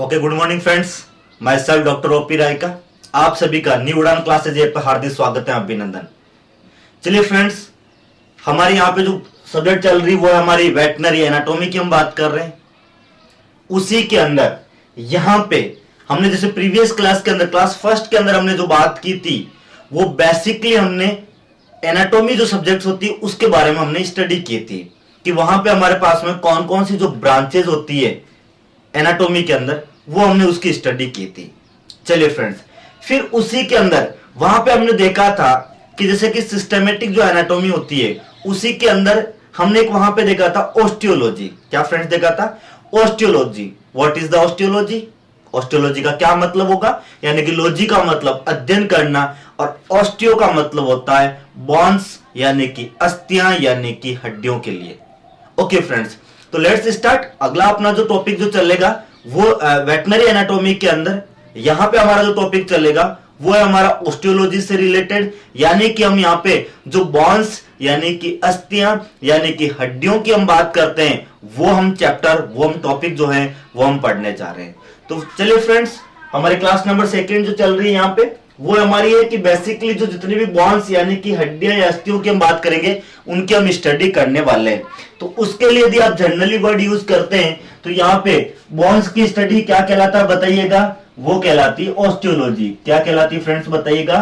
Okay, good morning friends. Myself doctor OP Rai का आप सभी का न्यू उड़ान क्लासेज ऐप पर हार्दिक स्वागत है, अभिनंदन। चलिए फ्रेंड्स, हमारे यहाँ पे जो सब्जेक्ट चल रही वो है हमारी वेटनरी एनाटॉमी की हम बात कर रहे हैं। उसी के अंदर यहाँ पे हमने जैसे प्रीवियस क्लास के अंदर क्लास फर्स्ट के अंदर हमने जो बात की थी वो बेसिकली हमने एनाटॉमी जो सब्जेक्ट होती है उसके बारे में हमने स्टडी की थी कि वहां पे हमारे पास में कौन कौन सी जो ब्रांचेज होती है एनाटॉमी के अंदर वो हमने उसकी स्टडी की थी। चलिए फ्रेंड्स, फिर उसी के अंदर वहां पे हमने देखा था कि जैसे कि सिस्टमेटिक जो एनाटॉमी होती है उसी के अंदर हमने एक वहां पे देखा था ऑस्टियोलॉजी। क्या फ्रेंड्स देखा था? Osteology. What is the osteology? Osteology का क्या मतलब होगा? यानी कि लॉजी का मतलब अध्ययन करना और ऑस्टियो का मतलब होता है बोन्स यानी कि अस्थियां यानी कि हड्डियों के लिए। ओके फ्रेंड्स, तो लेट्स स्टार्ट। अगला अपना जो टॉपिक जो चलेगा वो वेटनरी एनाटॉमी के अंदर यहां पे हमारा जो टॉपिक चलेगा वो है हमारा ऑस्टियोलॉजी से रिलेटेड, यानी कि हम यहाँ पे जो बोन्स यानी कि अस्थियां यानी कि हड्डियों की हम बात करते हैं वो हम चैप्टर वो हम टॉपिक जो है वो हम पढ़ने जा रहे हैं। तो चलिए फ्रेंड्स, हमारी क्लास नंबर 2 जो चल रही है यहाँ पे वो हमारी है कि बेसिकली जो जितनी भी बोन्स यानी कि हड्डियां या अस्थियों की हम बात करेंगे उनकी हम स्टडी करने वाले हैं। तो उसके लिए यदि आप जनरली वर्ड यूज करते हैं तो यहाँ पे बोन्स की स्टडी क्या कहलाता है बताइएगा? वो कहलाती है ऑस्टियोलॉजी। क्या कहलाती है फ्रेंड्स बताइएगा?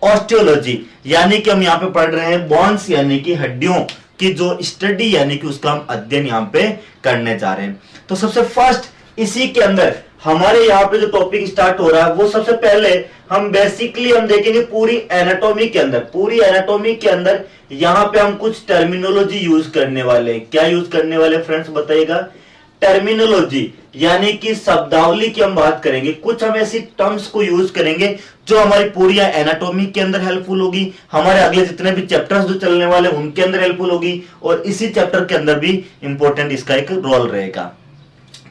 ऑस्टियोलॉजी। यानी कि हम यहाँ पे पढ़ रहे हैं बोन्स यानी कि हड्डियों की जो स्टडी यानी कि उसका हम अध्ययन यहाँ पे करने जा रहे हैं। तो सबसे फर्स्ट इसी के अंदर हमारे यहाँ पे जो टॉपिक स्टार्ट हो रहा है वो सबसे पहले हम बेसिकली हम देखेंगे पूरी एनाटॉमी के अंदर यहाँ पे हम कुछ टर्मिनोलॉजी यूज करने वाले हैं। क्या यूज करने वाले फ्रेंड्स बताइएगा? टर्मिनोलॉजी यानी कि शब्दावली की हम बात करेंगे। कुछ हम ऐसी टर्म्स को यूज करेंगे जो हमारी पूरी एनाटॉमी के अंदर हेल्पफुल होगी, हमारे अगले जितने भी चैप्टर्स जो चलने वाले उनके अंदर हेल्पफुल होगी और इसी चैप्टर के अंदर भी इंपॉर्टेंट इसका एक रोल रहेगा।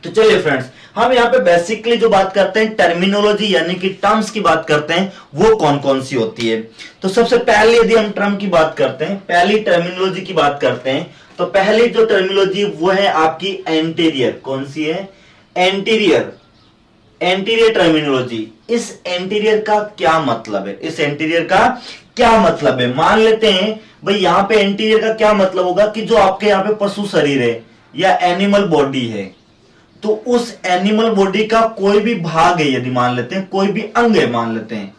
तो चलिए फ्रेंड्स, हम यहाँ पे बेसिकली जो बात करते हैं टर्मिनोलॉजी यानी कि टर्म्स की बात करते हैं वो कौन कौन सी होती है। तो सबसे पहले यदि हम टर्म की बात करते हैं, पहली टर्मिनोलॉजी की बात करते हैं, तो पहली जो टर्मिनोलॉजी वो है आपकी एंटीरियर। कौन सी है? एंटीरियर। Anterior terminology. इस एंटीरियर का क्या मतलब है? इस एंटीरियर का क्या मतलब है? मान लेते हैं भाई यहाँ पे एंटीरियर का क्या मतलब होगा कि जो आपके यहाँ पे पशु शरीर है या एनिमल बॉडी है, तो उस एनिमल बॉडी का कोई भी भाग है, यदि मान लेते हैं कोई भी अंग है, मान लेते हैं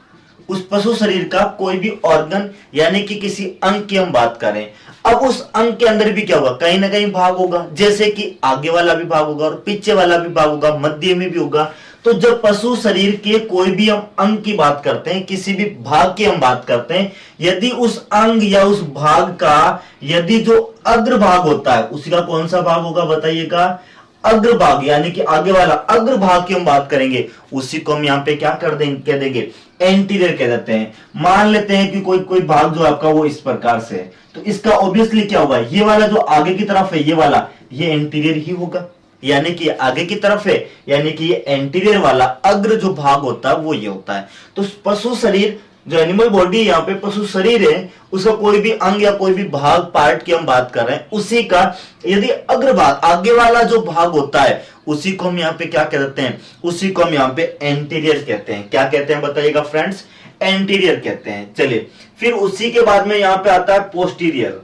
उस पशु शरीर का कोई भी ऑर्गन यानी कि किसी अंग की हम बात करें, अब उस अंग के अंदर भी क्या होगा? कहीं ना कहीं भाग होगा, जैसे कि आगे वाला भी भाग होगा और पीछे वाला भी भाग होगा, मध्य में भी होगा। तो जब पशु शरीर के कोई भी हम अंग की बात करते हैं, किसी भी भाग की हम बात करते हैं, यदि उस अंग या उस भाग का यदि जो अग्रभाग होता है उसी का कौन सा भाग होगा बताइएगा? अग्रभाग यानी कि आगे वाला अग्रभाग की हम बात करेंगे, उसी को हम यहाँ पे क्या कर देंगे? कह देंगे एंटीरियर कह देते हैं। मान लेते हैं कि कोई कोई भाग जो आपका वो इस प्रकार से है, तो इसका ऑब्वियसली क्या होगा? ये वाला जो आगे की तरफ है ये वाला, ये एंटीरियर ही होगा, यानी कि आगे की तरफ है, यानी कि ये एंटीरियर वाला अग्र जो भाग होता है वो ये होता है। तो पशु शरीर जो एनिमल बॉडी यहाँ पे पशु शरीर है उसका कोई भी अंग या कोई भी भाग पार्ट की हम बात कर रहे हैं, उसी का यदि अग्रभाग आगे वाला जो भाग होता है उसी को हम यहाँ पे क्या कहते हैं? उसी को हम यहाँ पे एंटीरियर कहते हैं। क्या कहते हैं बताइएगा फ्रेंड्स? एंटीरियर कहते हैं। चलिए, फिर उसी के बाद में यहाँ पे आता है पोस्टीरियर।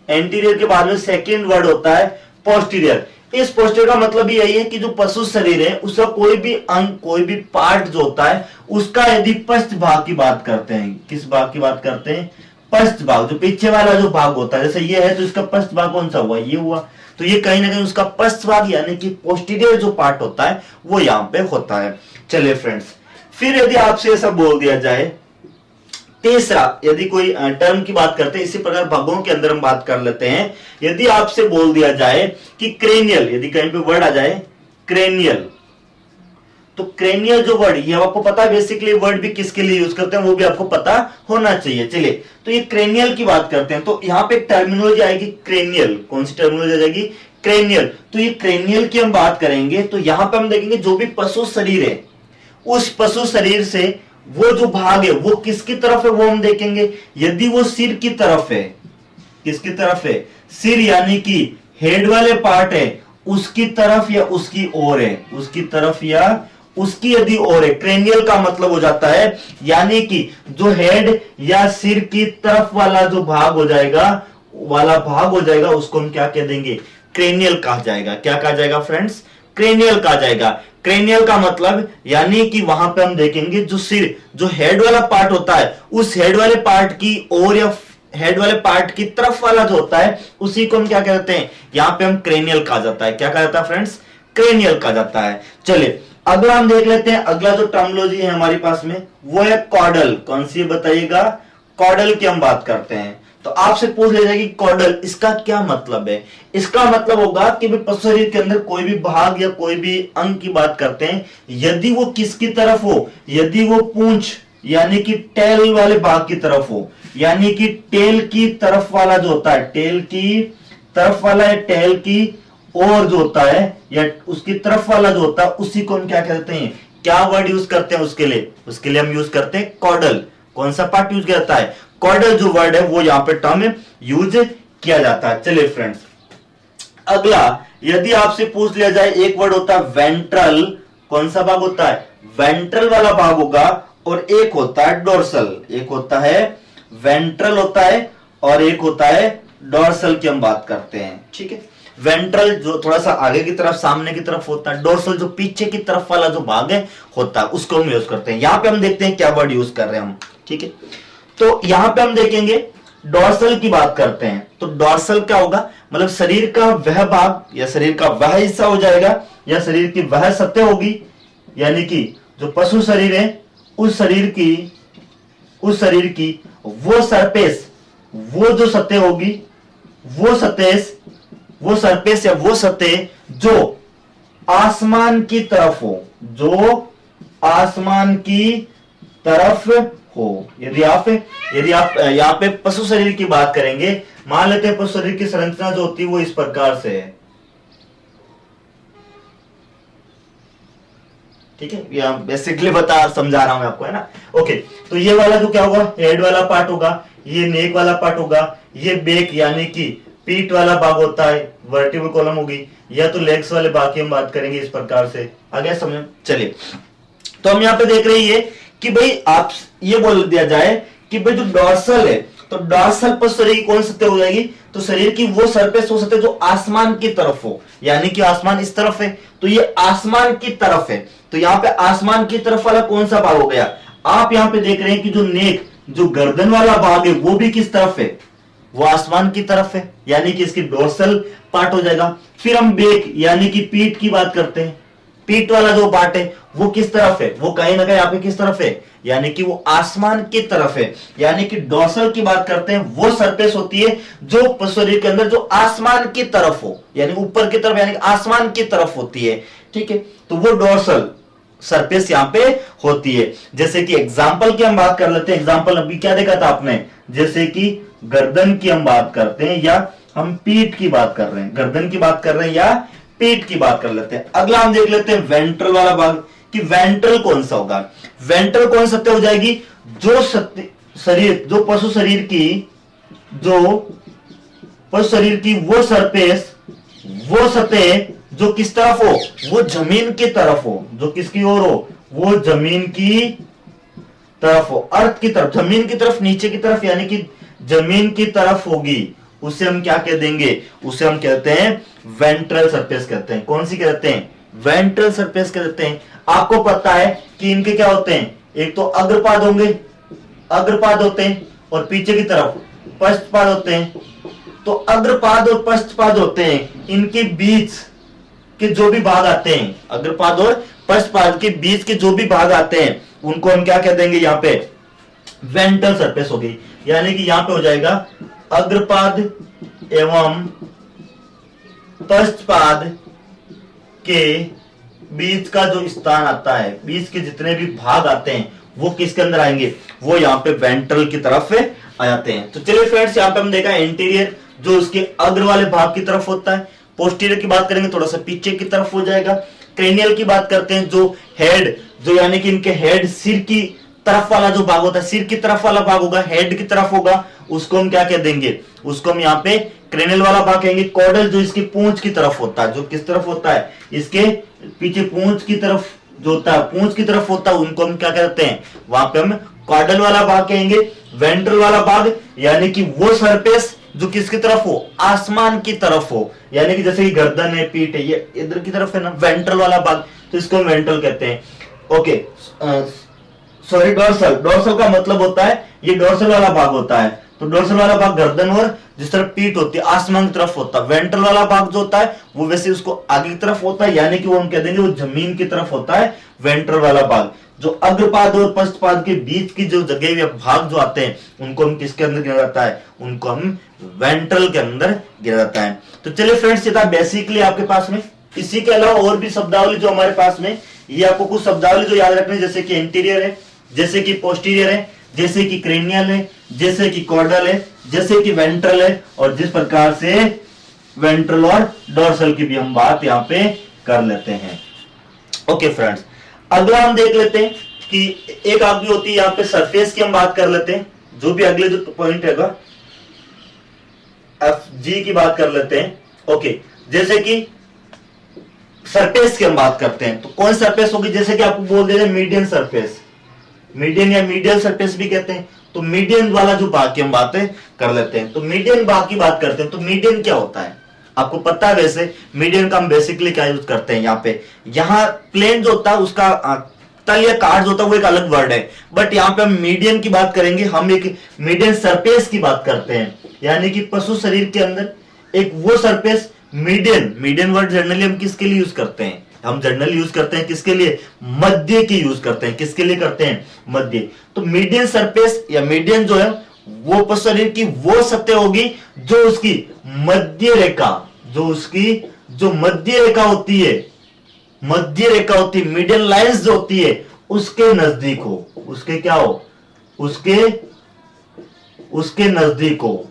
एंटीरियर के बाद में सेकेंड वर्ड होता है पोस्टीरियर। इस पोस्टीरियर का मतलब यही है कि जो पशु शरीर है उसका कोई भी अंग कोई भी पार्ट जो होता है उसका यदि पश्च भाग की बात करते हैं, किस भाग की बात करते हैं? पश्च भाग, जो पीछे वाला जो भाग होता है, जैसे ये है तो इसका पश्च भाग कौन सा हुआ? ये हुआ। तो ये कहीं ना कहीं उसका पश्च भाग यानी कि पोस्टीरियर जो पार्ट होता है वो यहाँ पे होता है। चलिए फ्रेंड्स, फिर यदि आपसे ऐसा बोल दिया जाए, तीसरा यदि कोई टर्म की बात करते हैं, इसी प्रकार भागों के अंदर हम बात कर लेते हैं। यदि आपसे बोल दिया जाए कि क्रेनियल, यदि कहीं पे वर्ड आ जाए क्रेनियल, तो क्रेनियल जो वर्ड ये आपको पता है बेसिकली वर्ड भी किसके लिए यूज करते हैं वो भी आपको पता होना चाहिए। चलिए, तो ये क्रेनियल की बात करते हैं, तो यहाँ पे एक टर्मिनोलॉजी आएगी क्रेनियल। कौन सी टर्मिनोलॉजी आ जाएगी? क्रेनियल। तो ये क्रेनियल की हम बात करेंगे तो यहाँ पे हम देखेंगे जो भी पशु शरीर है उस पशु शरीर से वो जो भाग है वो किसकी तरफ है वो हम देखेंगे। यदि वो सिर की तरफ है, किसकी तरफ है? सिर यानी कि हेड वाले पार्ट है उसकी तरफ या उसकी ओर है, उसकी तरफ या उसकी यदि ओर है, क्रेनियल का मतलब हो जाता है यानी कि जो हेड या सिर की तरफ वाला जो भाग हो जाएगा उसको हम क्या कह देंगे, क्रेनियल कहा जाएगा। क्या कहा जाएगा फ्रेंड्स, क्रेनियल कहा जाएगा। क्रेनियल का मतलब यानी कि वहां पे हम देखेंगे जो सिर, जो हेड वाला पार्ट होता है, उस हेड वाले पार्ट की ओर या हेड वाले पार्ट की तरफ वाला जो होता है उसी को हम क्या कहते हैं, यहां पे हम क्रेनियल कहा जाता है। क्या कहा जाता है फ्रेंड्स, क्रेनियल कहा जाता है। चलिए अगला हम देख लेते हैं। अगला जो टर्मिनोलॉजी है हमारी पास में वो है कॉर्डल। कौन सी बताइएगा, कॉर्डल की हम बात करते हैं। तो आपसे पूछ ले जाएगी कॉर्डल इसका क्या मतलब है। इसका मतलब होगा कि पशु शरीर के अंदर कोई भी भाग या कोई भी अंग की बात करते हैं, यदि वो किसकी तरफ हो, यदि वो पूंछ यानी कि टेल वाले भाग की तरफ हो, यानी कि टेल की तरफ वाला जो होता है, टेल की तरफ वाला या टेल की और जो होता है या उसकी तरफ वाला जो होता है उसी को हम क्या कहते हैं, क्या वर्ड यूज करते हैं उसके लिए हम यूज करते हैं कॉर्डल। कौन सा पार्ट यूज किया जाता है, कॉर्डल जो वर्ड है वो यहां पे टर्म में यूज किया जाता है। चलिए फ्रेंड्स अगला यदि आपसे पूछ लिया जाए, एक वर्ड होता है वेंट्रल। कौन सा भाग होता है, वेंट्रल वाला भाग होगा, और एक होता है डोर्सल। एक होता है वेंट्रल होता है और एक होता है डोर्सल की हम बात करते हैं। ठीक है, वेंट्रल जो थोड़ा सा आगे की तरफ सामने की तरफ होता है, डोर्सल जो पीछे की तरफ वाला जो भाग है होता है, उसको हम यूज करते हैं। यहां पे हम देखते हैं क्या वर्ड यूज कर रहे हैं हम। ठीक है, तो यहां पे हम देखेंगे डोर्सल की बात करते हैं। तो डोर्सल क्या होगा, मतलब शरीर का वह भाग या शरीर का वह हिस्सा हो जाएगा या शरीर की वह सतह होगी, यानी कि जो पशु शरीर है उस शरीर की वो सरफेस, वो जो सतह होगी, वो सरफेस या वो सतह जो आसमान की तरफ हो, जो आसमान की तरफ हो। यदि आप यहाँ पे पशु शरीर की बात करेंगे, मान लेते हैं पशु शरीर की संरचना जो होती है वो इस प्रकार से है। ठीक है, ये बेसिकली समझा रहा हूं मैं आपको, है ना। ओके, तो ये वाला जो क्या होगा, हेड वाला पार्ट होगा, ये नेक वाला पार्ट होगा, ये बैक यानी कि पीठ वाला भाग होता है, वर्टिब्रल कॉलम होगी, या तो लेग्स वाले भाग की हम बात करेंगे इस प्रकार से। आगे समझ। चलिए तो हम यहाँ पे देख रहे हैं कि भाई आप ये बोल दिया जाए कि भाई जो डॉर्सल है, तो डॉर्सल पर शरीर की कौन सतह हो जाएगी, तो शरीर की वो सरफेस हो सकते जो आसमान की तरफ हो, यानी कि आसमान इस तरफ है तो ये आसमान की तरफ है। तो यहाँ पे आसमान की तरफ वाला कौन सा भाग हो गया, आप यहाँ पे देख रहे हैं कि जो नेक, जो गर्दन वाला भाग है वो भी किस तरफ है, वो आसमान की तरफ है, यानी कि इसकी डोर्सल पार्ट हो जाएगा। फिर हम बेक यानी कि पीठ की बात करते हैं, पीठ वाला जो पार्ट है वो किस तरफ है, वो कहीं ना कहीं यहाँ पे किस तरफ है, यानी कि वो आसमान की तरफ है। यानी कि डोर्सल की बात करते हैं, वो सरफेस होती है जो पशु शरीर के अंदर जो आसमान की तरफ हो, यानी ऊपर की तरफ, यानी आसमान की तरफ होती है। ठीक है, तो वो डोर्सल सरफेस यहाँ पे होती है। जैसे कि एग्जाम्पल की हम बात कर लेते हैं। एग्जाम्पल अभी क्या देखा था आपने, जैसे कि गर्दन की हम बात करते हैं या हम पीठ की बात कर रहे हैं, गर्दन की बात कर रहे हैं या पीठ की बात कर लेते हैं। अगला हम देख लेते हैं वेंट्रल वाला भाग, कि वेंट्रल कौन सा होगा। वेंट्रल कौन सतह हो जाएगी, जो शरीर, जो पशु शरीर की वो सरफेस, वो सतह जो किस तरफ हो, वो जमीन की तरफ हो, जो किसकी ओर हो, वो जमीन की तरफ हो, अर्थ की तरफ, जमीन की तरफ, नीचे की तरफ, यानी कि जमीन की तरफ होगी, उसे हम क्या कह देंगे, उसे हम कहते हैं वेंट्रल सरफेस कहते हैं। कौन सी कहते हैं, वेंट्रल सरफेस कहते हैं। आपको पता है कि इनके क्या होते हैं, एक तो अग्रपाद होंगे, अग्रपाद होते हैं, और पीछे की तरफ पश्चपाद होते हैं। तो अग्रपाद और पश्चपाद होते हैं, इनके बीच के जो भी भाग आते हैं, अग्रपाद और पश्चपाद के बीच के जो भी भाग आते हैं उनको हम क्या कह देंगे, यहाँ पे वेंट्रल सरफेस होगी। यानी कि यहां पे हो जाएगा अग्रपाद एवं पश्चपाद के बीच का जो स्थान आता है, बीच के जितने भी भाग आते हैं वो किसके अंदर आएंगे, वो यहाँ पे वेंट्रल की तरफ आ जाते हैं। तो चलिए फ्रेंड्स, यहाँ पे हम देखा एंटीरियर जो उसके अग्र वाले भाग की तरफ होता है, पोस्टीरियर की बात करेंगे थोड़ा सा पीछे की तरफ हो जाएगा, क्रेनियल की बात करते हैं जो हेड, जो यानी कि इनके हेड सिर की तरफ वाला जो भाग होता है, सिर की तरफ वाला भाग होगा, हेड की तरफ होगा, उसको हम क्या कह देंगे, उसको हम यहाँ पे क्रेनियल वाला भाग कहेंगे। कॉर्डल जो इसकी पूंछ की तरफ होता है, जो किस तरफ होता है, इसके पीछे पूंछ की तरफ जो होता है, पूंछ की तरफ होता है, उनको हम क्या कहते हैं, वहां पे हम कॉर्डल वाला भाग कहेंगे। वेंट्रल वाला भाग यानी कि वो सरफेस जो किसकी तरफ हो, आसमान की तरफ हो, यानी कि जैसे कि गर्दन है, पीठ है, ये इधर की तरफ है ना, वेंट्रल वाला भाग, तो इसको हम वेंट्रल कहते हैं। ओके, सॉरी, डोर्सल, डोर्सल का मतलब होता है ये डोर्सल वाला भाग होता है। तो डोर्सल वाला भाग गर्दन और जिस तरफ पीठ होती है आसमान की तरफ होता है। वेंट्रल वाला भाग जो होता है वो वैसे उसको आगे की तरफ होता है, यानी कि वो हम कह देंगे वो जमीन की तरफ होता है, वेंट्रल वाला भाग। जो अग्रपाद और पश्चपाद के बीच की जो जगह या भाग जो आते हैं उनको हम किसके अंदर गिना जाता है, उनको हम वेंट्रल के अंदर गिना जाता है। तो चलिए फ्रेंड्स, ये था बेसिकली आपके पास में। इसी के अलावा और भी शब्दावली जो हमारे पास में, ये आपको कुछ शब्दावली जो याद रखनी, जैसे कि इंटीरियर है, जैसे कि पोस्टीरियर है, जैसे कि क्रेनियल है, जैसे कि कॉर्डल है, जैसे कि वेंट्रल है, और जिस प्रकार से वेंट्रल और डोर्सल की भी हम बात यहाँ पे कर लेते हैं। ओके फ्रेंड्स, अगला हम देख लेते हैं कि एक आगे होती है यहाँ पे सरफेस की हम बात कर लेते हैं। जो भी अगले जो पॉइंट हैगा एफ जी की बात कर लेते हैं। ओके, जैसे कि सरफेस की हम बात करते हैं, तो कौन सरफेस होगी, जैसे कि आपको बोल देते हैं मीडियन सरफेस, मीडियन या मीडियल सरफेस भी कहते हैं। तो मीडियन वाला जो भाग की हम बातें कर लेते हैं, तो मीडियन भाग की बात करते हैं। तो मीडियन क्या होता है, आपको पता है वैसे मीडियन का हम बेसिकली क्या यूज करते हैं यहाँ पे, यहाँ प्लेन जो होता है उसका तल या काट जो होता है वो एक अलग वर्ड है, बट यहाँ पे हम मीडियन की बात करेंगे। हम एक मीडियन सरफेस की बात करते हैं, यानी कि पशु शरीर के अंदर एक वो surface median, median word generally हम किसके लिए यूज करते हैं, हम जनरली यूज करते हैं किसके लिए, मध्य की यूज करते हैं। किसके लिए करते हैं, मध्य। तो मीडियन सरफेस या मीडियन जो है वो पशु शरीर की वो सतह होगी जो उसकी मध्य रेखा, जो उसकी जो मध्य रेखा होती है, मध्य रेखा होती है, मीडियन लाइंस जो होती है उसके नजदीक हो, उसके क्या हो, उसके नजदीक हो।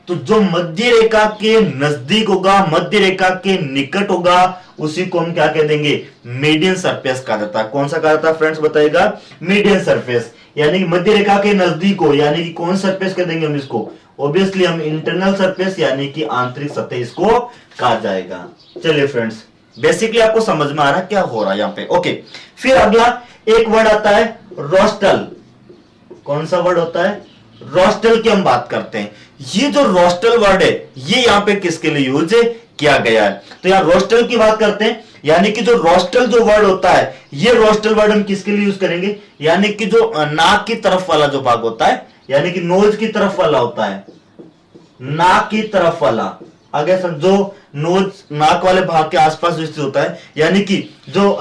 तो जो मध्य रेखा के नजदीक होगा, मध्य रेखा के निकट होगा, उसी को हम क्या कह देंगे, मीडियन सरफेस कहा जाता है। कौन सा कहा जाता है फ्रेंड्स, बताइएगा, मीडियन सरफेस, यानी कि मध्य रेखा के नजदीक हो, यानी कि कौन सरफेस कह देंगे हम इसको, ऑब्वियसली हम इंटरनल सरफेस यानी कि आंतरिक सतह इसको कहा जाएगा। चलिए फ्रेंड्स, बेसिकली आपको समझ में आ रहा है क्या हो रहा है यहाँ पे। ओके, फिर अगला एक वर्ड आता है रोस्टल। कौन सा वर्ड होता है, रोस्टल की हम बात करते हैं। ये जो रोस्टल वर्ड है ये यहाँ पे किसके लिए यूज किया गया है, तो यहाँ रोस्टल की बात करते हैं, यानी कि जो रोस्टल जो वर्ड होता है ये रोस्टल वर्ड हम किसके लिए यूज करेंगे, यानी कि जो नाक की तरफ वाला जो भाग होता है, यानी कि नोज की तरफ वाला होता है, नाक की तरफ वाला, आगे समझो, नोज नाक वाले भाग के आसपास जो स्थित होता है, यानी कि जो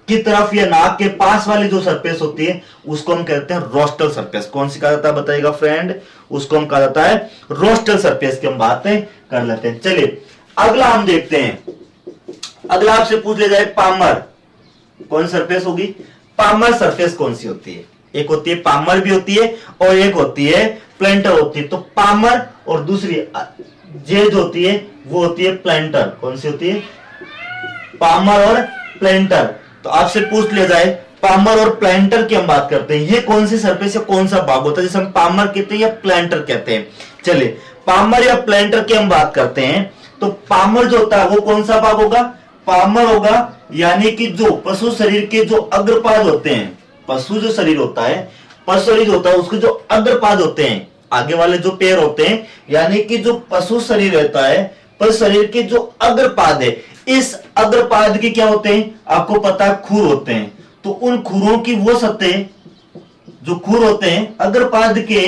की तरफ या नाक के पास वाली जो सरफेस होती है उसको हम कहते हैं रोस्टल सरफेस। कौन सी कहा जाता है बताइएगा फ्रेंड, उसको हम कहा जाता है रोस्टल सरफेस की हम बातें कर लेते हैं। चलिए अगला हम देखते हैं, अगला आपसे पूछ ले जाए पामर, कौन सरफेस होगी, पामर सरफेस कौन सी होती है, एक होती है पामर भी होती है और एक होती है प्लेंटर होती है। तो पामर और दूसरी जे जो होती है वो होती है प्लेंटर। कौन सी होती है, पामर और प्लेंटर। तो आपसे पूछ लिया जाए पामर और प्लेंटर की हम बात करते हैं, ये कौन सी सरफेस या कौन सा भाग होता है जिसे हम पामर कहते हैं या प्लेंटर कहते हैं। चलिए पामर या प्लेंटर की हम बात करते हैं, तो पामर जो होता है वो कौन सा भाग होगा, पामर होगा, यानी कि जो पशु शरीर के जो अग्रपाद होते हैं, पशु जो शरीर होता है, पशु शरीर होता है उसके जो अग्रपाद होते हैं, आगे वाले जो पैर होते हैं, यानी कि जो पशु शरीर रहता है, पशु शरीर के जो अग्रपाद है, इस अग्रपाद के क्या होते हैं, आपको पता है खुर होते हैं। तो उन खुरों की वो सतह, जो खुर होते हैं अग्रपाद के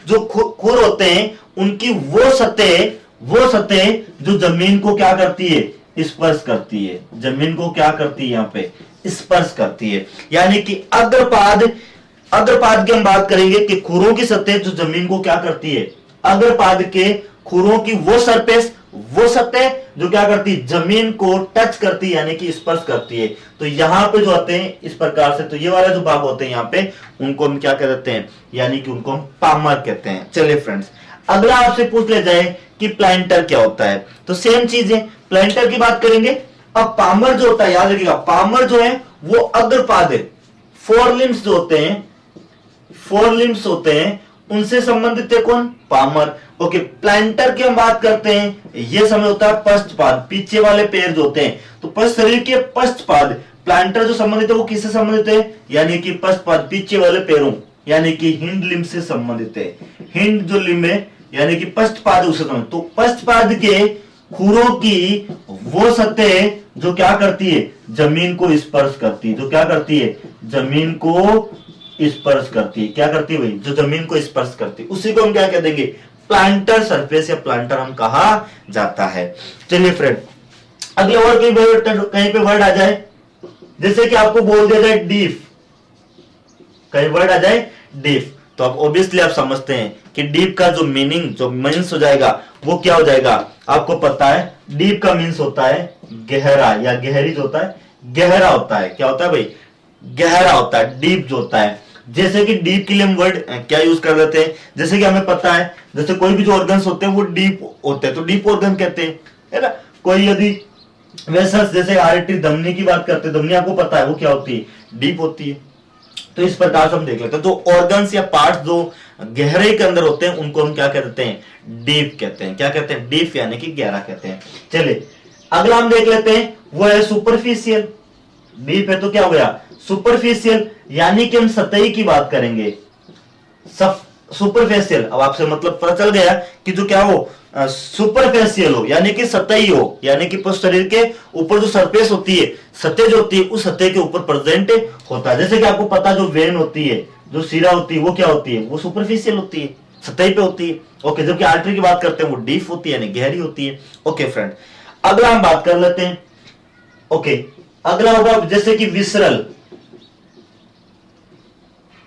जो खुर होते हैं उनकी वो सतह जो जमीन को क्या करती है, स्पर्श करती है, जमीन को क्या करती है, यहाँ पे स्पर्श करती है। यानी कि अग्रपाद की हम बात करेंगे कि खुरों की सतह जो जमीन को क्या करती है, अग्रपाद के खुरों की वो सरफेस, वो सतह जो क्या करती है, जमीन को टच करती है, यानी कि स्पर्श करती है। तो यहाँ पे जो आते हैं इस प्रकार से, तो ये वाला जो भाग होते हैं यहाँ पे, उनको हम क्या कहते हैं, यानी कि उनको हम पामर कहते हैं। चलिए फ्रेंड्स, अगला आपसे पूछ ले जाए कि प्लेंटर क्या होता है, तो सेम चीज है, प्लेंटर की बात करेंगे। अब पामर जो होता है, याद रखिएगा, पामर जो है वो अग्रपाद है, फोर लिम्स जो होते हैं, फोर लिम्स होते हैं, उनसे संबंधित है कौन? पामर। ओके, प्लांटर की हम बात करते हैं, ये समय होता है पश्चपाद, पीछे वाले पैर जो होते हैं। तो पश्च शरीर के पश्चपाद, प्लांटर जो संबंधित है वो किससे संबंधित है? यानी कि पश्चपाद, पीछे वाले पैरों, यानी कि हिंड लिम्ब से संबंधित है। हिंड जो लिम्ब है यानी कि पश्चपाद उससे संबंधित। तो पश्चपाद के खुरों की वो सतह जो क्या करती है? जमीन को स्पर्श करती है। जो क्या करती है? जमीन को स्पर्श करती है। क्या करती है भाई? जो जमीन को स्पर्श करती है, उसी को हम क्या कह देंगे? प्लांटर सरफेस या प्लांटर हम कहा जाता है। चलिए फ्रेंड, अगले और कहीं पे वर्ड आ जाए, जैसे कि आपको बोल दिया जाए डीप, कहीं वर्ड आ जाए डीप, तो आप ऑब्वियसली आप समझते हैं कि डीप का जो मीनिंग, जो मीन्स हो जाएगा वो क्या हो जाएगा? आपको पता है डीप का मीन्स होता है गहरा, या गहरी जो होता है गहरा होता है। क्या होता है भाई? गहरा होता है, डीप जो होता है। जैसे कि डीप के लिए हम वर्ड क्या यूज कर देते हैं? जैसे कि हमें पता है, जैसे कोई भी जो ऑर्गन्स होते हैं वो डीप होते हैं, तो डीप ऑर्गन कहते हैं, है ना। कोई यदि वेसल्स, जैसे आर्टरी, धमनी की बात करते हैं, धमनी आपको पता है वो क्या होती है? डीप होती है। तो इस प्रकार से हम देख लेते हैं, जो ऑर्गन्स या पार्ट्स जो गहरे के अंदर होते हैं उनको हम क्या कहते हैं? डीप कहते हैं। क्या कहते हैं? डीप यानी कि गहरा कहते हैं। चलिए अगला हम देख लेते हैं, वो है सुपरफिशियल। डीप है तो क्या हो गया? सुपरफिशियल, यानी कि हम सतही की बात करेंगे। सुपरफिशियल, अब आपसे मतलब पता चल गया कि जो क्या हो? सुपरफिशियल हो, यानी कि सतही हो, यानी कि शरीर के ऊपर जो सरफेस होती है, सतह जो होती है, उस सतह के ऊपर प्रेजेंट होता है। जैसे कि आपको पता, जो वेन होती है, जो सिरा होती है, वो क्या होती है? वो सुपरफिशियल होती है, सतह पे होती है। ओके, जबकि आर्टरी की बात करते हैं वो डीप होती है, यानी गहरी होती है। ओके फ्रेंड, अगला हम बात कर लेते हैं। ओके, अगला होगा जैसे कि विसरल।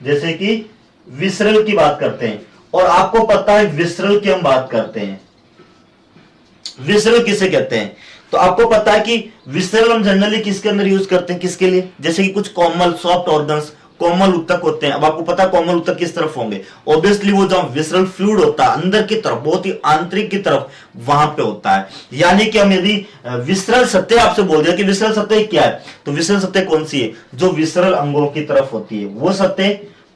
जैसे कि विसरल की बात करते हैं, और आपको पता है विसरल की हम बात करते हैं। विसरल किसे कहते हैं? तो आपको पता है कि विसरल हम जनरली किसके अंदर यूज करते हैं? किसके लिए? जैसे कि कुछ कोमल सॉफ्ट ऑर्गन्स, कोमल उत्तक होते हैं। अब आपको पता है कोमल उत्तक किस तरफ होंगे? ऑब्वियसली वो जो विसरल फ्लूइड होता है अंदर की तरफ, बहुत ही आंतरिक की तरफ, वहां पे होता है। यानी कि हम यदि विसरल सतह आपसे बोल दिया कि विसरल सतह क्या है, तो विसरल सतह कौन सी है? जो विसरल अंगों की तरफ होती है, वो सतह,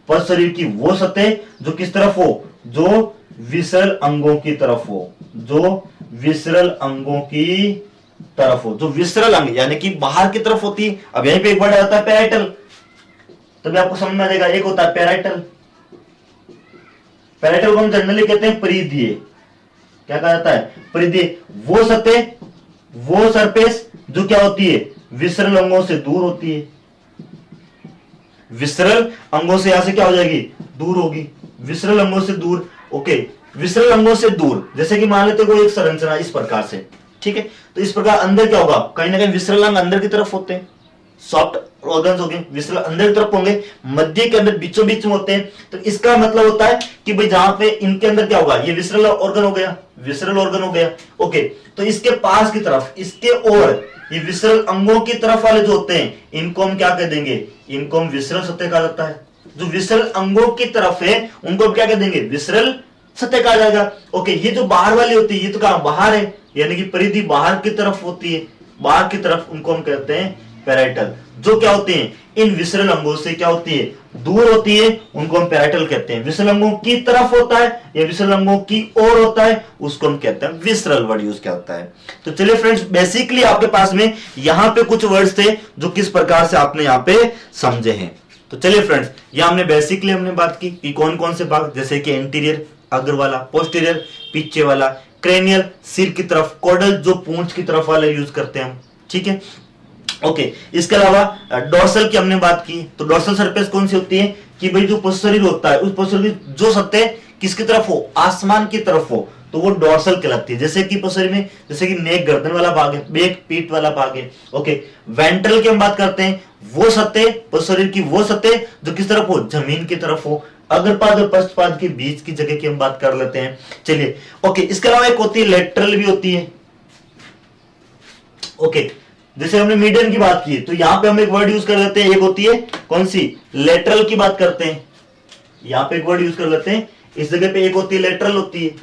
पर शरीर की वो सतह जो किस तरफ हो? जो विसरल अंगों की तरफ हो, जो विसरल अंगों की तरफ हो, जो विसरल अंग यानी कि बाहर की तरफ होती है। अब यहीं पे एक वर्ड आता है पैराइटल, तभी आपको समझ में आ जाएगा। एक होता है पैराइटल, पैराइटल को हम जनरली कहते हैं परिधीय। क्या कहा जाता है? परिधीय, वो सतह, वो सरफेस जो क्या होती है? विसरल अंगों से दूर होती है। विसरल अंगों से यहां से क्या हो जाएगी? दूर होगी, विसरल अंगों से दूर। ओके, विसरल अंगों से दूर, जैसे कि मान लेते कोई एक संरचना इस प्रकार से, ठीक है, तो इस प्रकार अंदर क्या होगा? कहीं ना कहीं विसरल अंग अंदर की तरफ होते हैं, सॉफ्ट ऑर्गन्स हो गए, विसरल अंदर की तरफ होंगे, मध्य के अंदर बीचों बीच में होते हैं। तो इसका मतलब होता है कि भाई जहां पे इनके अंदर क्या होगा? ये विसरल ऑर्गन हो गया, विसरल ऑर्गन हो गया। ओके, तो इसके पास की तरफ, इसके और ये विसरल अंगों की तरफ वाले जो होते हैं, इनको हम क्या कह देंगे? इनको हम विसरल सतह कहा जाता है। जो विसरल अंगों की तरफ है उनको हम क्या कह देंगे? विसरल सतह कहा जाएगा। ओके, ये जो बाहर वाली होती है, ये तो कहां? बाहर है, यानी कि परिधि बाहर की तरफ होती है, बाहर की तरफ, उनको हम कहते हैं पैराइटल। जो क्या होते हैं? इन विसरल अंगों से क्या होती है? दूर होती है, उनको हम पैराइटल कहते हैं। विसरल अंगों की तरफ होता है या विसरल अंगों की ओर होता है, उसको हम कहते हैं विसरल। वर्ड यूज क्या होता है? तो चलिए फ्रेंड्स, बेसिकली आपके पास में यहां पे कुछ वर्ड्स थे जो किस प्रकार से आपने यहां पे समझे हैं। तो चलिए फ्रेंड्स, यहां हमने बेसिकली हमने बात की कि कौन कौन से भाग, जैसे कि एंटीरियर अग्र वाला, पोस्टीरियर पीछे वाला, क्रेनियल सिर की तरफ, कोडल जो पूंछ की तरफ वाला यूज करते हैं हम, ठीक है। ओके, इसके अलावा डोर्सल की हमने बात की। तो डोर्सल सरफेस कौन सी होती है? कि भाई जो पश्च होता है, उस पश्च जो सतह किसकी तरफ हो? आसमान की तरफ हो, तो वो डोर्सल कहलाती है। जैसे कि पश्च में, जैसे कि नेक गर्दन वाला भाग है, बेक पीठ वाला भाग है। ओके, वेंट्रल की हम बात करते हैं, वो सतह, पश्च की वो सतह जो किस तरफ हो? जमीन की तरफ हो। अग्रपाद और पश्चपाद के बीच की जगह की हम बात कर लेते हैं। चलिए, ओके, इसके अलावा एक होती है लेटरल भी होती है। ओके, जैसे हमने मीडियन की बात की, तो यहां पे हम एक वर्ड यूज कर लेते हैं, एक होती है कौन सी? लेटरल की बात करते हैं। यहां पे एक वर्ड यूज कर लेते हैं, इस जगह पे एक होती है लेटरल होती है।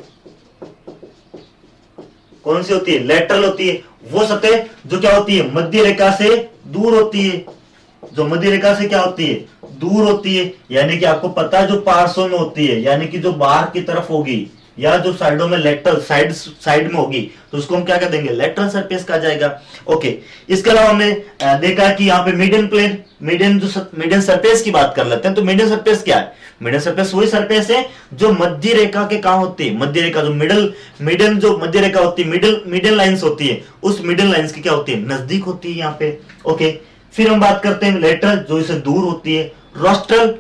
कौन सी होती है? लेटरल होती है। वो सतह जो क्या होती है? मध्य रेखा से दूर होती है, जो मध्य रेखा से क्या होती है? दूर होती है, यानी कि आपको पता है जो पार्श्व में होती है, यानी कि जो बाहर की तरफ होगी या जो साइडों में लेटरल साइड में होगी, तो उसको हम क्या कर देंगे, लेटरल सरफेस कहा जाएगा। ओके, इसके अलावा हमने देखा कि यहाँ पे मीडियन प्लेन, मीडियन सरफेस की बात कर लेते हैं। तो मीडियन सरफेस क्या है? मीडियन सरफेस वही सरफेस है जो मध्य रेखा के कहां होती है, मध्य रेखा जो मीडियन जो मध्य रेखा होती है, मिडिल लाइंस होती है, उस मिडिल लाइंस की क्या होती है, नजदीक होती है यहाँ पे। ओके, फिर हम बात करते हैं लेटरल, जो इसे दूर होती है। रोस्ट्रल,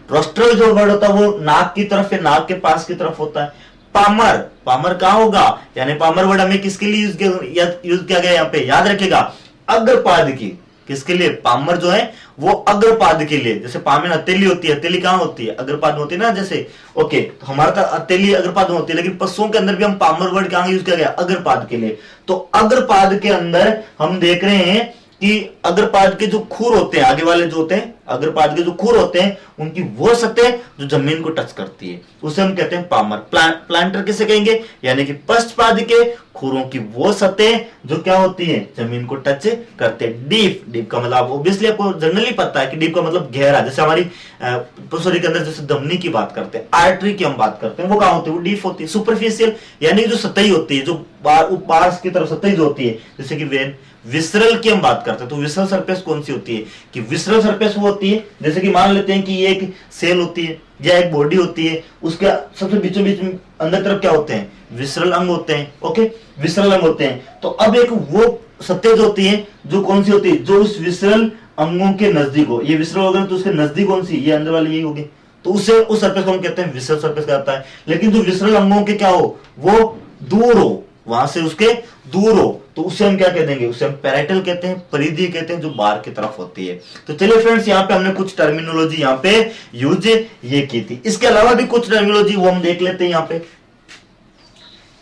रोस्ट्रल जो वर्ड होता है वो नाक की तरफ या नाक के पास की तरफ होता है। पामर, पामर कहां होगा, यानी पामर वर्ड हमें किसके लिए यूज किया गया यहाँ पे, याद रखेगा, अग्रपाद की। किसके लिए? पामर जो है वो अग्रपाद के लिए। जैसे पाम में हथेली होती है, हथेली कहां होती है, अग्रपाद में होती है ना, जैसे। ओके, तो हमारा तो हथेली अग्रपाद में होती है, लेकिन पशुओं के अंदर भी हम पामर वर्ड कहां यूज किया गया, अग्रपाद के लिए। तो अग्रपाद के अंदर हम देख रहे हैं कि अग्रपाद के जो खुर होते हैं, आगे वाले जो होते हैं, अग्रपाद के जो खुर होते हैं, उनकी वो सतह जो जमीन को टच करती है, उसे हम कहते हैं पामर। प्लांटर किसे कहेंगे, यानी कि पश्चपाद के खुरों की वो सतह जो क्या होती है, जमीन को टच करते हैं। डीप, डीप का मतलब ऑब्वियसली आपको जनरली पता है कि डीप का मतलब गहरा। जैसे हमारी शरीर के अंदर जैसे धमनी की बात करते हैं, आर्टरी की हम बात करते हैं, वो कहां होती है, वो डीप होती है। सुपरफिशियल यानी जो सतही होती है, जो पार्श्व की तरफ सतही जो होती है, जैसे कि वेन। विसरल की हम बात करते हैं, तो विसरल सरफेस कौन सी होती है, कि विसरल सरफेस वो होती है, जैसे कि मान लेते हैं कि ये एक सेल होती है या एक बॉडी होती है, उसके सबसे बीचों बीच में अंदर तरफ क्या होते हैं, विसरल अंग होते हैं। ओके, विसरल अंग होते हैं। तो अब एक वो सतह जो होती है, जो कौन सी होती है, जो उस विसरल अंगों के नजदीक हो। ये विसरल होगा तो उसके नजदीक कौन सी, ये अंदर वाली यही होगी, तो उससे उस सरफेस को हम कहते हैं विसरल सरफेस कहता है। लेकिन जो विसरल अंगों के क्या हो, वो दूर हो, वहां से उसके दूर हो, तो उसे हम क्या कह देंगे, उसे हम पैराइटल कहते हैं, परिधि कहते हैं, जो बाहर की तरफ होती है। तो चलिए फ्रेंड्स, यहाँ पे हमने कुछ टर्मिनोलॉजी यहाँ पे यूज ये की थी। इसके अलावा भी कुछ टर्मिनोलॉजी वो हम देख लेते हैं यहाँ पे।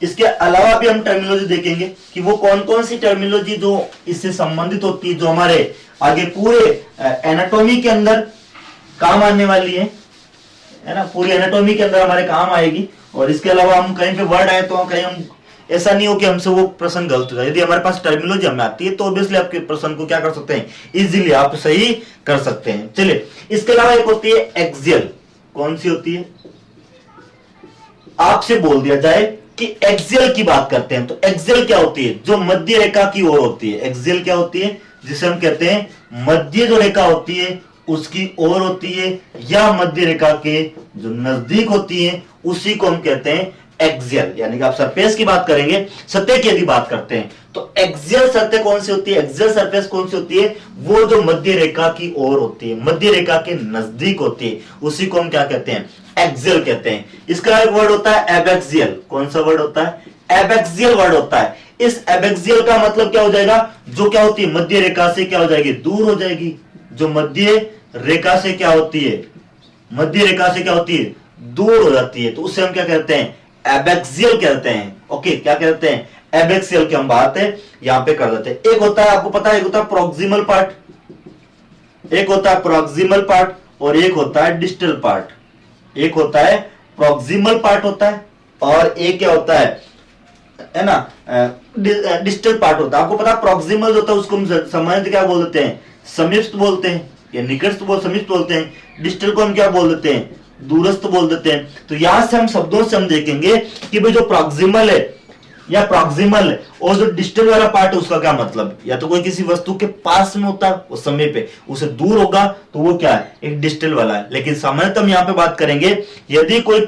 इसके अलावा भी हम टर्मिनोलॉजी देखेंगे कि वो कौन कौन सी टर्मिनोलॉजी जो इससे संबंधित होती है, जो हमारे आगे पूरे एनाटॉमी के अंदर काम आने वाली है ना, पूरी एनाटॉमी के अंदर हमारे काम आएगी। और इसके अलावा हम कहीं पे वर्ड आए तो कहीं हम, ऐसा नहीं हो कि हमसे वो प्रश्न गलत हो जाए। यदि हमारे पास टर्मिनोलॉजी हमें आती है तो ऑब्वियसली आपके प्रश्न को क्या कर सकते हैं, इजीली आप सही कर सकते हैं। चलिए, इसके अलावा एक होती है एक्सियल। कौन सी होती है, आपसे बोल दिया जाए कि एक्सियल की बात करते हैं, तो एक्सियल क्या होती है, जो मध्य रेखा की ओर होती है। एक्सियल क्या होती है, जिसे हम कहते हैं मध्य जो रेखा होती है उसकी ओर होती है, या मध्य रेखा के जो नजदीक होती है, उसी को हम कहते हैं एक्सियल। यानी कि आप सरफेस की बात करेंगे, सतह की यदि बात करते हैं, तो एक्सियल सतह कौन सी होती है, एक्सियल सरफेस कौन सी होती है, वो जो मध्य रेखा की ओर होती है, मध्य रेखा के नजदीक होती है, उसी को हम क्या कहते हैं, एक्सियल कहते हैं। इसका एक वर्ड होता है एबैक्सियल। कौन सा वर्ड होता है, एबैक्सियल वर्ड होता है। इस एबैक्सियल का मतलब क्या हो जाएगा, जो क्या होती है, मध्य रेखा से क्या हो जाएगी, दूर हो जाएगी। जो मध्य रेखा से क्या होती है, मध्य रेखा से क्या होती है, दूर हो जाती है, तो उससे हम क्या कहते हैं, एबैक्सियल कहते हैं। ओके, क्या कहते हैं, एबैक्सियल की हम बात है यहां पे कर देते हैं। एक होता है, आपको पता है, एक होता है प्रोक्सिमल पार्ट, एक होता है प्रोक्सिमल पार्ट, और एक होता है डिस्टल पार्ट। एक होता है प्रोक्सिमल पार्ट होता है, और एक क्या होता है ना, डिस्टल पार्ट होता है। आपको पता है प्रोक्सिमल होता है, उसको हम सामान्यतः क्या बोल देते हैं, समीपस्थ बोलते हैं, या निकटस्थ समीपस्थ बोलते हैं। डिस्टल को हम क्या बोल देते हैं, दूरस्थ बोल देते हैं। तो यहां से हम शब्दों से हम देखेंगे कि भाई जो प्रॉक्सिमल है या प्रॉक्सिमल है, और जो डिस्टल वाला पार्ट है उसका क्या मतलब, या तो कोई किसी वस्तु के पास में होता है वो समय पे, उसे दूर होगा तो वो क्या है, एक डिस्टल वाला है। लेकिन सामान्यतः हम यहाँ पे बात करेंगे, यदि कोई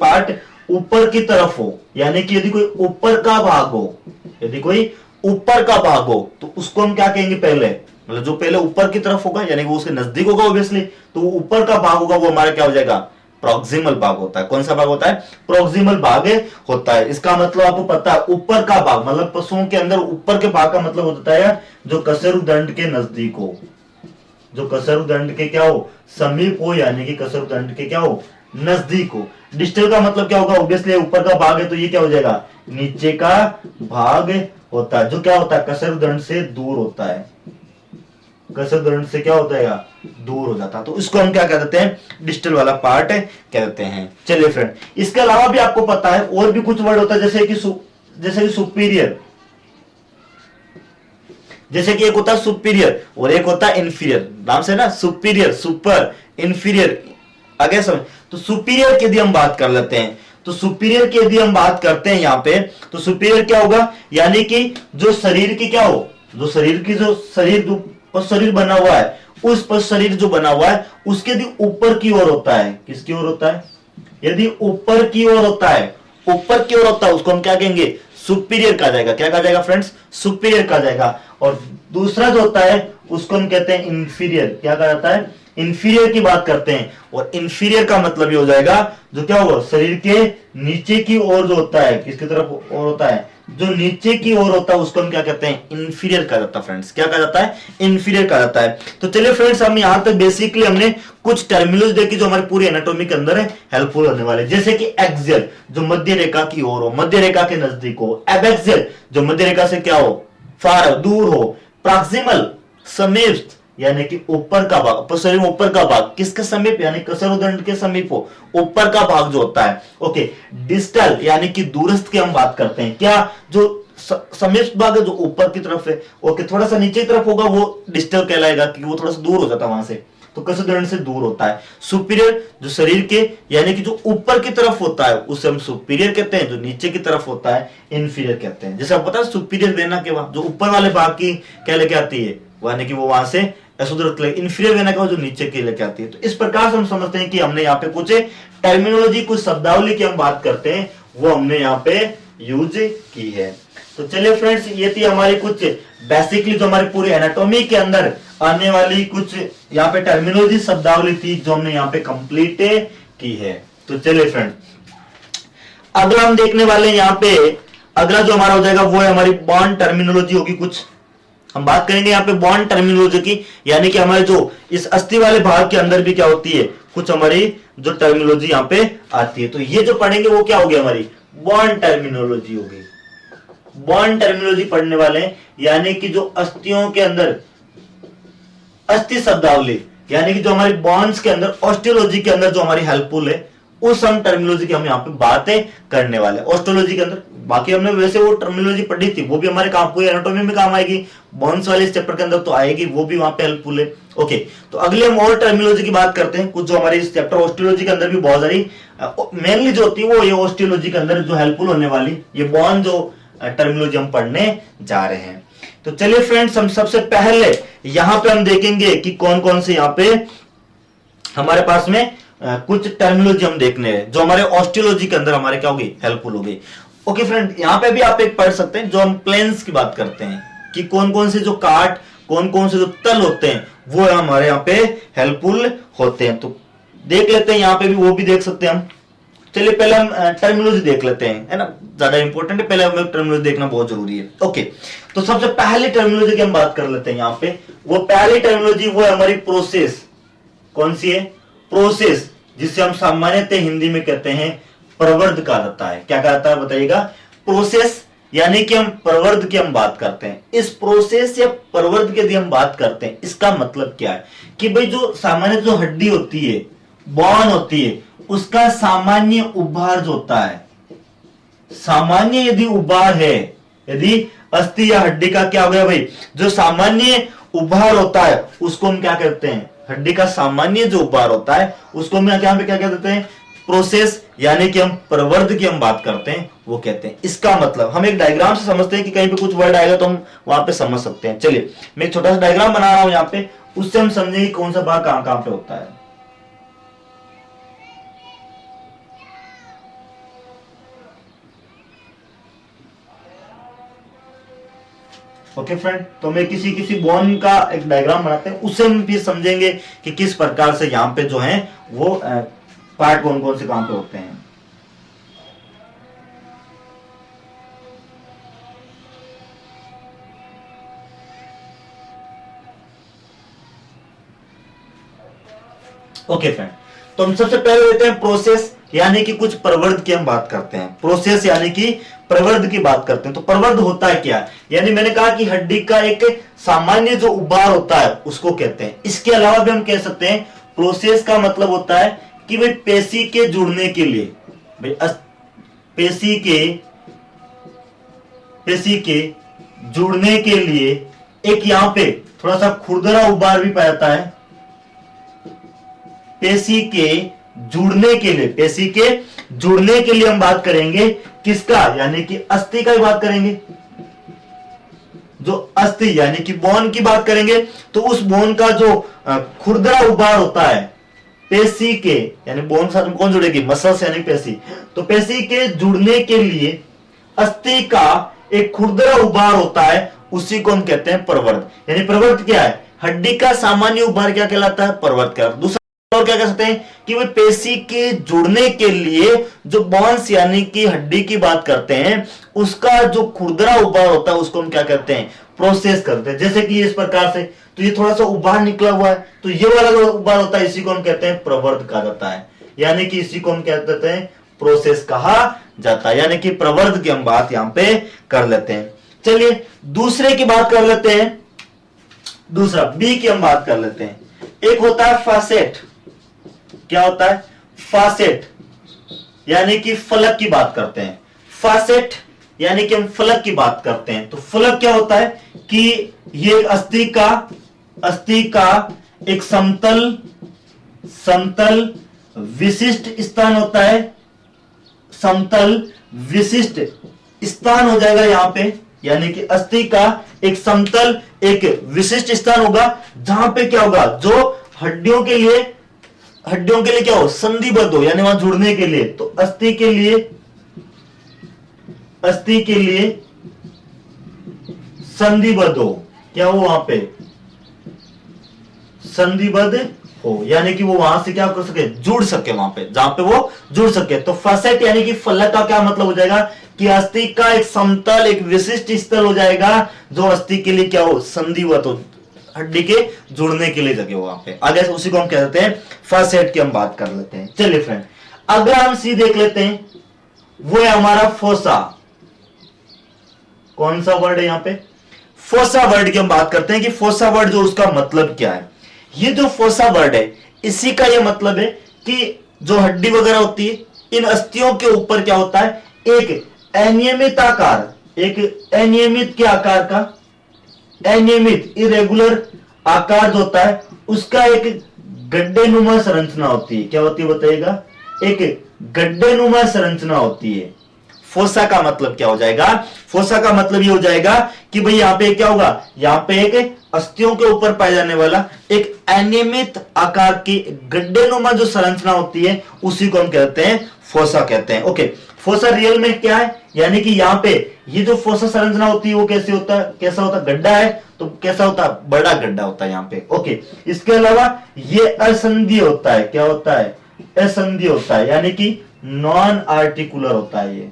पार्ट ऊपर की तरफ हो, यानी कि यदि कोई ऊपर का भाग हो, यदि कोई ऊपर का भाग हो, तो उसको हम क्या कहेंगे, पहले मतलब जो पहले ऊपर की तरफ होगा, यानी वो उसके नजदीक होगा ऑब्वियसली, तो वो ऊपर का भाग होगा, वो हमारा क्या हो जाएगा, प्रोक्सिमल भाग होता है। कौन सा भाग होता है, प्रोक्सिमल भाग होता है। इसका मतलब आपको पता है, ऊपर का भाग मतलब पशुओं के अंदर ऊपर के भाग का मतलब होता है जो कशेरुदंड के नजदीक हो, जो कशेरुदंड के क्या हो, समीप हो, यानी कि कशेरुदंड के क्या हो, नजदीक हो। डिस्टल का मतलब क्या होगा, ऑब्वियसली ऊपर का भाग है तो ये क्या हो जाएगा, नीचे का भाग होता है, जो क्या होता है, कशेरुदंड से दूर होता है, कशेरुदंड से क्या होता है, दूर हो जाता है। तो इसको हम क्या कह देते हैं, डिस्टल वाला पार्ट कहते हैं। चलिए फ्रेंड, इसके अलावा भी आपको पता है और भी कुछ वर्ड होता है, जैसे कि सुपीरियर, जैसे कि एक होता है सुपीरियर और एक होता है इंफीरियर, नाम से ना, सुपीरियर, सुपर, इंफीरियर, आगे समझ। तो सुपीरियर की यदि हम बात कर लेते हैं, तो सुपीरियर की यदि हम बात करते हैं यहाँ पे, तो सुपीरियर क्या होगा, यानी कि जो शरीर की क्या हो, जो शरीर की जो शरीर बना हुआ है, उस पर शरीर जो बना हुआ है उसके यदि ऊपर की ओर होता है, किसकी ओर होता है, यदि ऊपर की ओर होता है, ऊपर की ओर होता है, उसको हम क्या कहेंगे, सुपीरियर कहा जाएगा। क्या कहा जाएगा फ्रेंड्स, सुपीरियर कहा जाएगा। और दूसरा जो होता है उसको हम कहते हैं इंफीरियर। क्या कहा जाता है, इंफीरियर की बात करते हैं। और इंफीरियर का मतलब ये हो जाएगा जो क्या होगा, शरीर के नीचे की ओर जो होता है, किसकी तरफ ओर होता है, जो नीचे की ओर होता है, उसको हम क्या कहते हैं, इंफीरियर कहा जाता है फ्रेंड्स। क्या कहा जाता है, इंफीरियर कहा जाता है। तो चलिए फ्रेंड्स, हम यहां तक बेसिकली हमने कुछ टर्मिनोलॉजी देखी जो हमारी पूरी एनाटॉमी के अंदर है हेल्पफुल होने वाले, जैसे कि एक्सियल जो मध्य रेखा की ओर हो, मध्य रेखा के नजदीक हो, एबैक्सियल जो मध्य रेखा से क्या हो, फार दूर हो, प्रॉक्सिमल समीप यानी कि ऊपर का भाग, शरीर में ऊपर का भाग, किसके समीप, यानी कसरुदंड के समीप हो, ऊपर का भाग जो होता है। ओके, डिस्टल यानी कि दूरस्थ की हम बात करते हैं, क्या जो समीप भाग है जो ऊपर की तरफ है, ओके, थोड़ा सा नीचे की तरफ होगा वो डिस्टल कहलाएगा, कि वो थोड़ा सा दूर हो जाता है वहां से, तो कसरुदंड से दूर होता है। सुपीरियर जो शरीर के यानी कि जो ऊपर की तरफ होता है उसे हम सुपीरियर कहते हैं, जो नीचे की तरफ होता है इंफीरियर कहते हैं। जैसे आप पता है सुपीरियर वेना के वहां जो ऊपर वाले भाग की क्या लेके आती है, यानी कि वो वहां से इंफीरियर वेना का जो नीचे की लेके आती है। तो इस प्रकार से हम समझते हैं कि हमने यहाँ पे कुछ टर्मिनोलॉजी, कुछ शब्दावली की हम बात करते हैं, वो हमने यहाँ पे यूज की है। तो चलिए फ्रेंड्स, ये थी हमारी कुछ बेसिकली जो हमारी पूरी एनाटॉमी के अंदर आने वाली कुछ यहाँ पे टर्मिनोलॉजी शब्दावली थी जो हमने यहाँ पे कंप्लीट की है। तो चलिए फ्रेंड, अगला हम देखने वाले हैं यहाँ पे, अगला जो हमारा हो जाएगा वो है हमारी बॉन्ड टर्मिनोलॉजी होगी। कुछ हम बात करेंगे यहाँ पे बॉन्ड टर्मिनोलॉजी की, यानी कि हमारे जो इस अस्थि वाले भाग के अंदर भी क्या होती है, कुछ हमारी जो टर्मिनोलॉजी यहाँ पे आती है। तो ये जो पढ़ेंगे वो क्या होगी, हमारी बॉन्ड टर्मिनोलॉजी होगी। बॉन्ड टर्मिनोलॉजी पढ़ने वाले हैं, यानी कि जो अस्थियों के अंदर अस्थि शब्दावली, यानी कि जो हमारी बॉन्ड्स के अंदर, ऑस्टियोलॉजी के अंदर जो हमारी हेल्पफुल है, उस हम टर्मिनोलॉजी की हम यहाँ पे बातें करने वाले हैं। ऑस्टियोलॉजी के अंदर बाकी हमने वैसे वो टर्मिनोलॉजी पढ़ी थी, वो भी हमारे काम, पूरी एनाटॉमी में काम आएगी, बॉन्ड्स वाले चैप्टर के अंदर तो आएगी, वो भी वहां पे हेल्पफुल है। ओके, तो अगले हम और टर्मिनोलॉजी की बात करते हैं, कुछ जो हमारे इस चैप्टर ऑस्टियोलॉजी के अंदर भी बहुत सारी मेनली जो होती है वो ये ऑस्टियोलॉजी के अंदर जो हेल्पफुल होने वाली ये बॉन्ड जो टर्मिनोलॉजी हम पढ़ने जा रहे हैं। तो चलिए फ्रेंड्स, हम सबसे पहले यहां पे हम देखेंगे कि कौन कौन से यहाँ पे हमारे पास में कुछ टर्मिनोलॉजी हम देखने हैं जो हमारे ऑस्टियोलॉजी के अंदर हमारे क्या होगी, हेल्पफुल होगी। ओके फ्रेंड, यहाँ पे भी आप एक पढ़ सकते हैं, जो हम प्लेन्स की बात करते हैं कि कौन कौन से जो काट, कौन कौन से जो तल होते हैं वो हमारे यहाँ पे हेल्पफुल होते हैं। तो देख लेते हैं, यहाँ पे भी वो भी देख सकते हैं हम। चलिए पहले हम टर्मिनोलॉजी देख लेते हैं, है ना, ज्यादा इंपॉर्टेंट है, पहले हमें टर्मिनोलॉजी देखना बहुत जरूरी है। ओके, तो सबसे पहले टर्मिनोलॉजी की हम बात कर लेते हैं यहाँ पे। वो पहली टर्मिनोलॉजी वो है हमारी प्रोसेस। कौन सी है, प्रोसेस, जिसे हम सामान्यतः हिंदी में कहते हैं प्रवर्ध कहा जाता है। क्या कहा जाता है बताइएगा, प्रोसेस, यानी कि हम प्रवर्ध की हम बात करते हैं। इस प्रोसेस या प्रवर्ध की यदि हम बात करते हैं, इसका मतलब क्या है कि भाई जो सामान्य जो हड्डी होती है, बॉन होती है, उसका सामान्य उभार जो होता है, सामान्य यदि उभार है, यदि अस्थि या हड्डी का क्या हो गया भाई, जो सामान्य उभार होता है उसको हम क्या कहते हैं, हड्डी का सामान्य जो उभार होता है उसको हम क्या कहते हैं, प्रोसेस, यानी कि हम प्रवर्ध की हम बात करते हैं वो कहते हैं। इसका मतलब हम एक डायग्राम से समझते हैं कि कहीं पे कुछ वर्ड आएगा तो हम वहां पे समझ सकते हैं। चलिए मैं एक छोटा सा डायग्राम बना रहा हूं यहाँ पे, उससे हम समझेंगे कौन सा भाग कहां कहां पे होता है। ओके फ्रेंड, तो मैं किसी बोन का एक डायग्राम बनाते हैं, उससे हम भी समझेंगे कि किस प्रकार से यहाँ पे जो है वो पार्ट कौन कौन से कहां पे होते हैं। ओके फ्रेंड, तो हम सबसे पहले लेते हैं प्रोसेस, यानी कि कुछ प्रवर्ध की हम बात करते हैं। प्रोसेस यानी कि प्रवर्ध की बात करते हैं। तो प्रवर्ध होता है क्या, यानी मैंने कहा कि हड्डी का एक सामान्य जो उभार होता है उसको कहते हैं। इसके अलावा भी हम कह सकते हैं प्रोसेस का मतलब होता है कि भाई पेशी के जुड़ने के लिए, भाई पेशी के जुड़ने के लिए एक यहां पे थोड़ा सा खुरदरा उभार भी पाया जाता है पेशी के जुड़ने के लिए। पेशी के जुड़ने के लिए हम बात करेंगे किसका, यानी कि अस्थि का ही बात करेंगे। जो अस्थि यानी कि बोन की बात करेंगे तो उस बोन का जो खुरदरा उभार होता है पेशी के, यानी बोन के साथ में कौन जुड़ेगी, मसल्स यानी पेशी। तो पेशी के जुड़ने के लिए अस्थि का एक खुरदरा उभार होता है, उसी को हम कहते हैं प्रवर्त। यानी प्रवर्त क्या है, हड्डी का सामान्य उभार क्या कहलाता है, प्रवर्त कहलाता है। दूसरा और क्या कह सकते हैं कि वे पेशी के जुड़ने के लिए जो बोन्स यानी कि हड्डी की बात करते हैं उसका जो खुरदरा उभार होता है उसको हम क्या कहते हैं, प्रोसेस करते हैं। जैसे कि इस प्रकार से, तो ये थोड़ा सा उभार निकला हुआ है, तो ये वाला जो उभार होता है इसी को हम कहते हैं प्रवर्त कहा जाता है, यानी कि इसी को हम क्या कहते हैं, प्रोसेस कहा जाता है। यानी कि प्रवर्त की हम बात यहां पे कर लेते हैं। चलिए दूसरे की बात कर लेते हैं, दूसरा बी की हम बात कर लेते हैं। एक होता है फासेट। क्या होता है, फासेट यानी कि फलक की बात करते हैं। फासेट यानी कि हम फलक की बात करते हैं। तो फलक क्या होता है कि ये अस्थि का एक समतल विशिष्ट स्थान होता है। समतल विशिष्ट स्थान हो जाएगा यहां पे, यानी कि अस्थि का एक समतल एक विशिष्ट स्थान होगा जहां पे क्या होगा, जो हड्डियों के लिए क्या हो, संधिबद्ध हो, यानी वहां जुड़ने के लिए। तो अस्थि के लिए संधिबद्ध हो, क्या हो वहां पे, संधिबद्ध हो, यानी कि वो वहां से क्या कर सके, जुड़ सके वहां पे, जहां पे वो जुड़ सके। तो फासेट यानी कि फलक का क्या मतलब हो जाएगा कि अस्थि का एक समतल एक विशिष्ट स्थल हो जाएगा जो अस्थि के लिए क्या हो, संधिबद्ध हो, हड्डी के जुड़ने के लिए जगह वहां पे। आगे उसी को हम कह देते हैं फासेट की हम बात कर लेते हैं। चलिए फ्रेंड अगला हम सी देख लेते हैं, वो है हमारा फोसा। कौन सा वर्ड है यहां पे, फोसा वर्ड की हम बात करते हैं कि फोसा वर्ड जो उसका मतलब क्या है। ये जो फोसा वर्ड है इसी का ये मतलब है कि जो हड्डी वगैरह होती है इन अस्थियों के ऊपर क्या होता है, एक अनियमित आकार, एक अनियमित के आकार का, अनियमित इरेगुलर आकार जो होता है उसका एक गड्ढेनुमा संरचना होती है। क्या होती है बताइएगा, एक गड्ढेनुमा संरचना होती है। फोसा का मतलब क्या हो जाएगा, फोसा का मतलब ये हो जाएगा कि भाई यहां पे क्या होगा, यहां पे एक अस्थियों के ऊपर पाए जाने वाला एक अनियमित आकार की गड्ढेनुमा जो संरचना होती है उसी को हम कहते हैं फोसा कहते हैं। ओके, फोसा रियल में क्या है, यानी कि यहाँ पे ये जो फोसा संरचना होती है वो कैसे होता है, कैसा होता है, गड्ढा है तो कैसा होता है, बड़ा गड्ढा होता है यहाँ पे। ओके, इसके अलावा ये असंधीय होता है, क्या होता है, असंधीय होता है, यानी कि नॉन आर्टिकुलर होता है, ये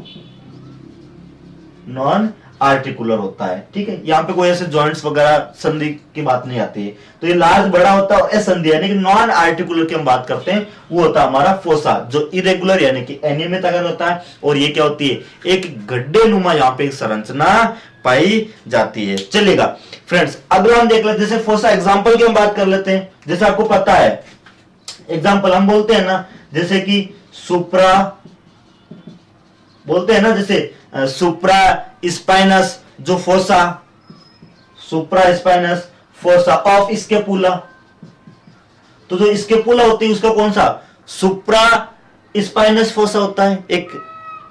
नॉन आर्टिकुलर होता है। ठीक है, यहाँ पे कोई ऐसे जॉइंट्स वगैरह संधि की बात नहीं आती है। तो ये लार्ज बड़ा होता है और असंधीय यानी कि नॉन आर्टिकुलर की हम बात करते हैं, वो होता है हमारा फोसा, जो इरेगुलर यानी कि अनियमित अगर होता है। और ये क्या होती है, एक गड्ढेनुमा यहाँ पे एक संरचना पाई जाती है। चलेगा फ्रेंड्स, अगला हम देख लेते हैं, जैसे फोसा एग्जाम्पल की हम बात कर लेते हैं। जैसे आपको पता है एग्जाम्पल हम बोलते हैं ना, जैसे कि सुप्रा बोलते हैं ना, जैसे सुप्रा स्पाइनस जो fossa, supra spinous fossa of scapula. तो जो स्केपुला होती है उसका कौन सा, सुप्रा स्पाइनस फोसा होता है, एक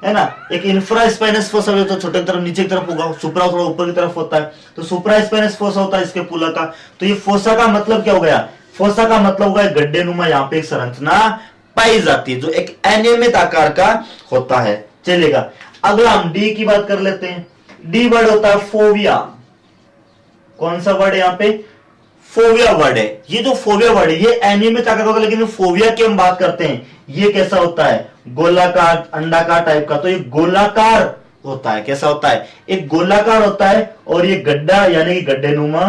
है ना, एक इंफ्रा स्पाइनस फोसा होता है, छोटे की तरफ नीचे की तरफ होगा, सुप्रा थोड़ा ऊपर की तरफ होता है। तो सुप्रा स्पाइनस फोसा होता है स्केपुला का। तो ये फोसा का मतलब क्या हो गया, फोसा का मतलब होगा गड्ढेनुमा यहाँ पे एक संरचना पाई जाती है जो एक अनियमित आकार का होता है। चलेगा, अगला हम डी की बात कर लेते हैं। डी वर्ड होता है फोविया। कौन सा वर्ड है यहाँ पे, फोविया वर्ड है। ये जो फोविया वर्ड है ये अनियमित आकार का होगा, लेकिन फोविया की हम बात करते हैं ये कैसा होता है, गोलाकार अंडाकार टाइप का। तो ये गोलाकार होता है, कैसा होता है, एक गोलाकार होता है और ये गड्ढा यानी कि गड्ढेनुमा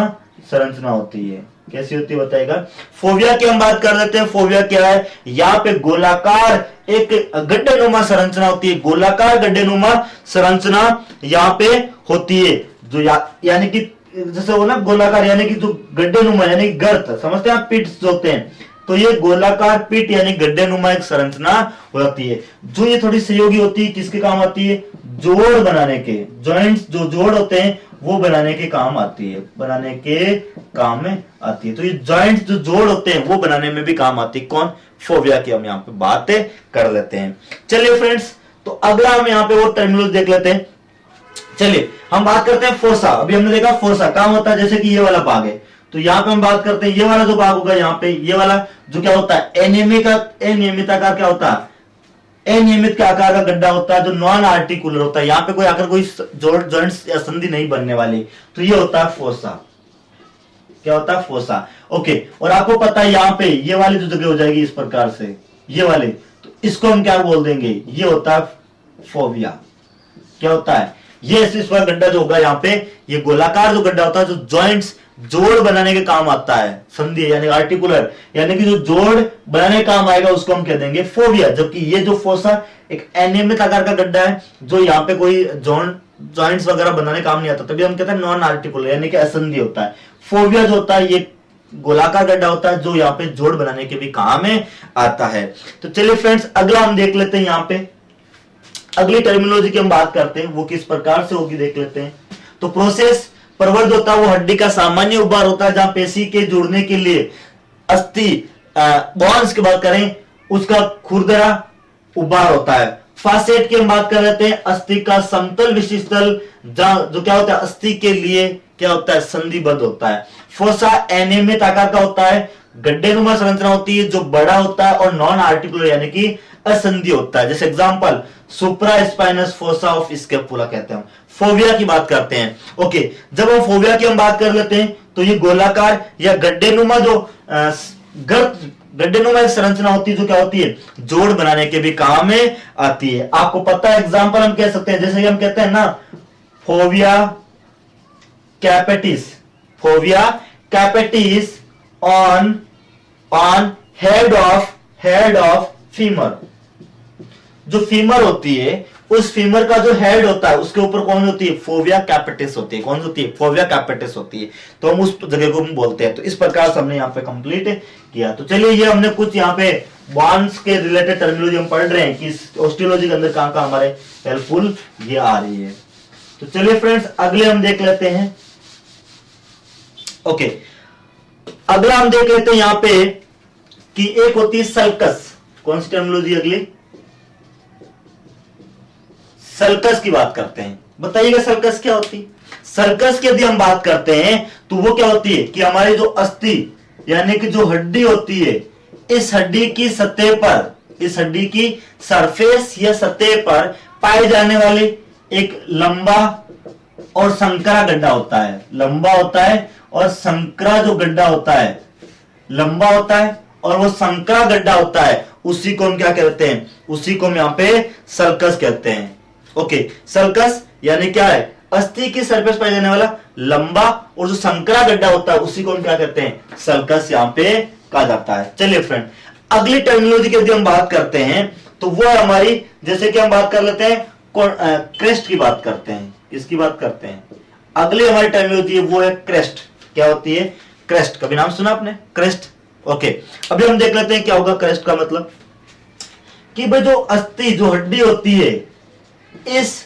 संरचना होती है। कैसी होती है बताएगा। फोविया की हम बात कर लेते हैं। फोविया क्या है, यहाँ पे गोलाकार एक गड्ढेनुमा संरचना होती है, गोलाकार गड्ढेनुमा संरचना यहाँ पे होती है, जो यानी कि जैसे वो ना गोलाकार यानी कि जो गड्ढेनुमा यानी गर्त, समझते हैं आप, पिट्स होते हैं। तो ये गोलाकार पिट यानी गड्ढेनुमा एक संरचना होती है, जो ये थोड़ी सहयोगी होती है, किसके काम आती है, जोड़ बनाने के, जॉइंट्स जो जोड़ होते हैं वो बनाने के काम आती है, बनाने के काम में आती है। तो ये जॉइंट्स जो जोड़ होते हैं वो बनाने में भी काम आती है। कौन? फोबिया की हम यहाँ पे बातें कर लेते हैं। चलिए फ्रेंड्स, तो अगला हम यहाँ पे वो टर्मिनोलॉजी देख लेते हैं। चलिए हम बात करते हैं फोसा। अभी हमने देखा फोसा काम होता है जैसे कि ये वाला भाग है, तो यहाँ पे हम बात करते हैं ये वाला जो भाग होगा, यहाँ पे ये वाला जो क्या होता है, अनियमित आकार क्या होता है, अनियमित का आकार का गड्ढा होता है जो नॉन आर्टिकुलर होता है। यहाँ पे कोई आकर कोई जॉइंट्स या संधि नहीं बनने वाली, तो ये होता है फोसा। क्या होता है? फोसा। ओके, और आपको पता है यहाँ पे ये वाली जो जगह हो जाएगी इस प्रकार से, ये वाले, तो इसको हम क्या बोल देंगे, ये होता है फोबिया। क्या होता है? ये इस पर गड्ढा जो होगा यहाँ पे, ये गोलाकार जो गड्ढा होता है जो जॉइंट्स जोड़ बनाने के काम आता है, संधि यानी आर्टिकुलर, यानी कि जो जोड़ बनाने के काम आएगा उसको हम कह देंगे फोबिया। जबकि ये जो फोसा एक अनियमित आकार का गड्ढा है जो यहाँ पे कोई जॉइंट्स वगैरह बनाने काम नहीं आता, तभी हम कहते हैं नॉन आर्टिकुलर यानी कि असंधि होता है। फोबिया जो होता है ये गोलाकार गड्ढा होता है जो यहाँ पे जोड़ बनाने के भी काम में आता है। तो चलिए फ्रेंड्स, अगला हम देख लेते हैं। यहाँ पे अगली टर्मिनोलॉजी की हम बात करते हैं, वो किस प्रकार से होगी देख लेते हैं। तो प्रोसेस प्रवर्ध होता है वो हड्डी का सामान्य उभार होता है जहां पेशी के जुड़ने के लिए अस्थि बॉन्स की बात करें उसका खुरदरा उभार होता है। फासेट की हम बात कर रहे थे, अस्थि का समतल विशिष्टल जो क्या होता है, अस्थि के लिए क्या होता है, संधिबद्ध होता है। फोसा अनियमित आकार का होता है, गड्ढेनुमा संरचना होती है जो बड़ा होता है और नॉन आर्टिकुलर यानी कि असंधि होता है। जैसे example supra spinous fossa of scapula कहते हैं। फोबिया की बात करते हैं। ओके, जब हम फोबिया की हम बात कर लेते हैं तो ये गोलाकार या गड्ढेनुमा जो गड्ढेनुमा एक संरचना होती है जो क्या होती है, जोड़ बनाने के भी काम में आती है। आपको पता है एग्जांपल हम कह सकते हैं, जैसे कि हम कहते हैं ना phobia कैपेटिस, phobia कैपेटिस on head of femur. जो फीमर होती है उस फीमर का जो हेड होता है उसके ऊपर कौन होती है, फोबिया कैपेटिस होती है। कौन होती है? फोबिया कैपेटिस होती है। तो हम उस जगह को हम बोलते हैं। तो इस प्रकार से हमने यहाँ पे कंप्लीट किया। तो चलिए ये हमने कुछ यहाँ पे बॉन्ड्स के रिलेटेड टर्मिनोलॉजी हम पढ़ रहे हैं कि ऑस्टियोलॉजी के अंदर कहां हमारे हेल्पफुल ये आ रही है। तो चलिए फ्रेंड्स, अगले हम देख लेते हैं। ओके, अगला हम देख लेते हैं यहाँ पे कि एक होती है सल्कस। कौन सी टर्मिनोलॉजी अगली? सल्कस की बात करते हैं। बताइएगा सल्कस क्या होती है? सल्कस की यदि हम बात करते हैं तो वो क्या होती है कि हमारी जो अस्थि यानी कि जो हड्डी होती है, इस हड्डी की सतह पर, इस हड्डी की सरफेस या सतह पर पाए जाने वाली एक लंबा और संकरा गड्ढा होता है। लंबा होता है और संकरा जो गड्ढा होता है, लंबा होता है और वो संकरा गड्ढा होता है, उसी को हम क्या कहते हैं? उसी को हम यहाँ पे सल्कस कहते हैं। ओके, सल्कस यानी क्या है? अस्थि की सरफेस पाया जाने वाला लंबा और जो संकरा गड्ढा होता है उसी को हम क्या कहते हैं? सल्कस यहाँ पे कहा जाता है। चलिए फ्रेंड, अगली टर्मिनोलॉजी की यदि हम बात करते हैं तो वो है हमारी, जैसे कि हम बात कर लेते हैं क्रेस्ट की बात करते हैं। किसकी बात करते हैं? अगली हमारी टर्मिनोलॉजी है वो है क्रेस्ट। क्या होती है? क्रेस्ट। कभी नाम सुना आपने क्रेस्ट? ओके, अभी हम देख लेते हैं क्या होगा क्रेस्ट का मतलब। कि भाई जो अस्थि जो हड्डी होती है, इस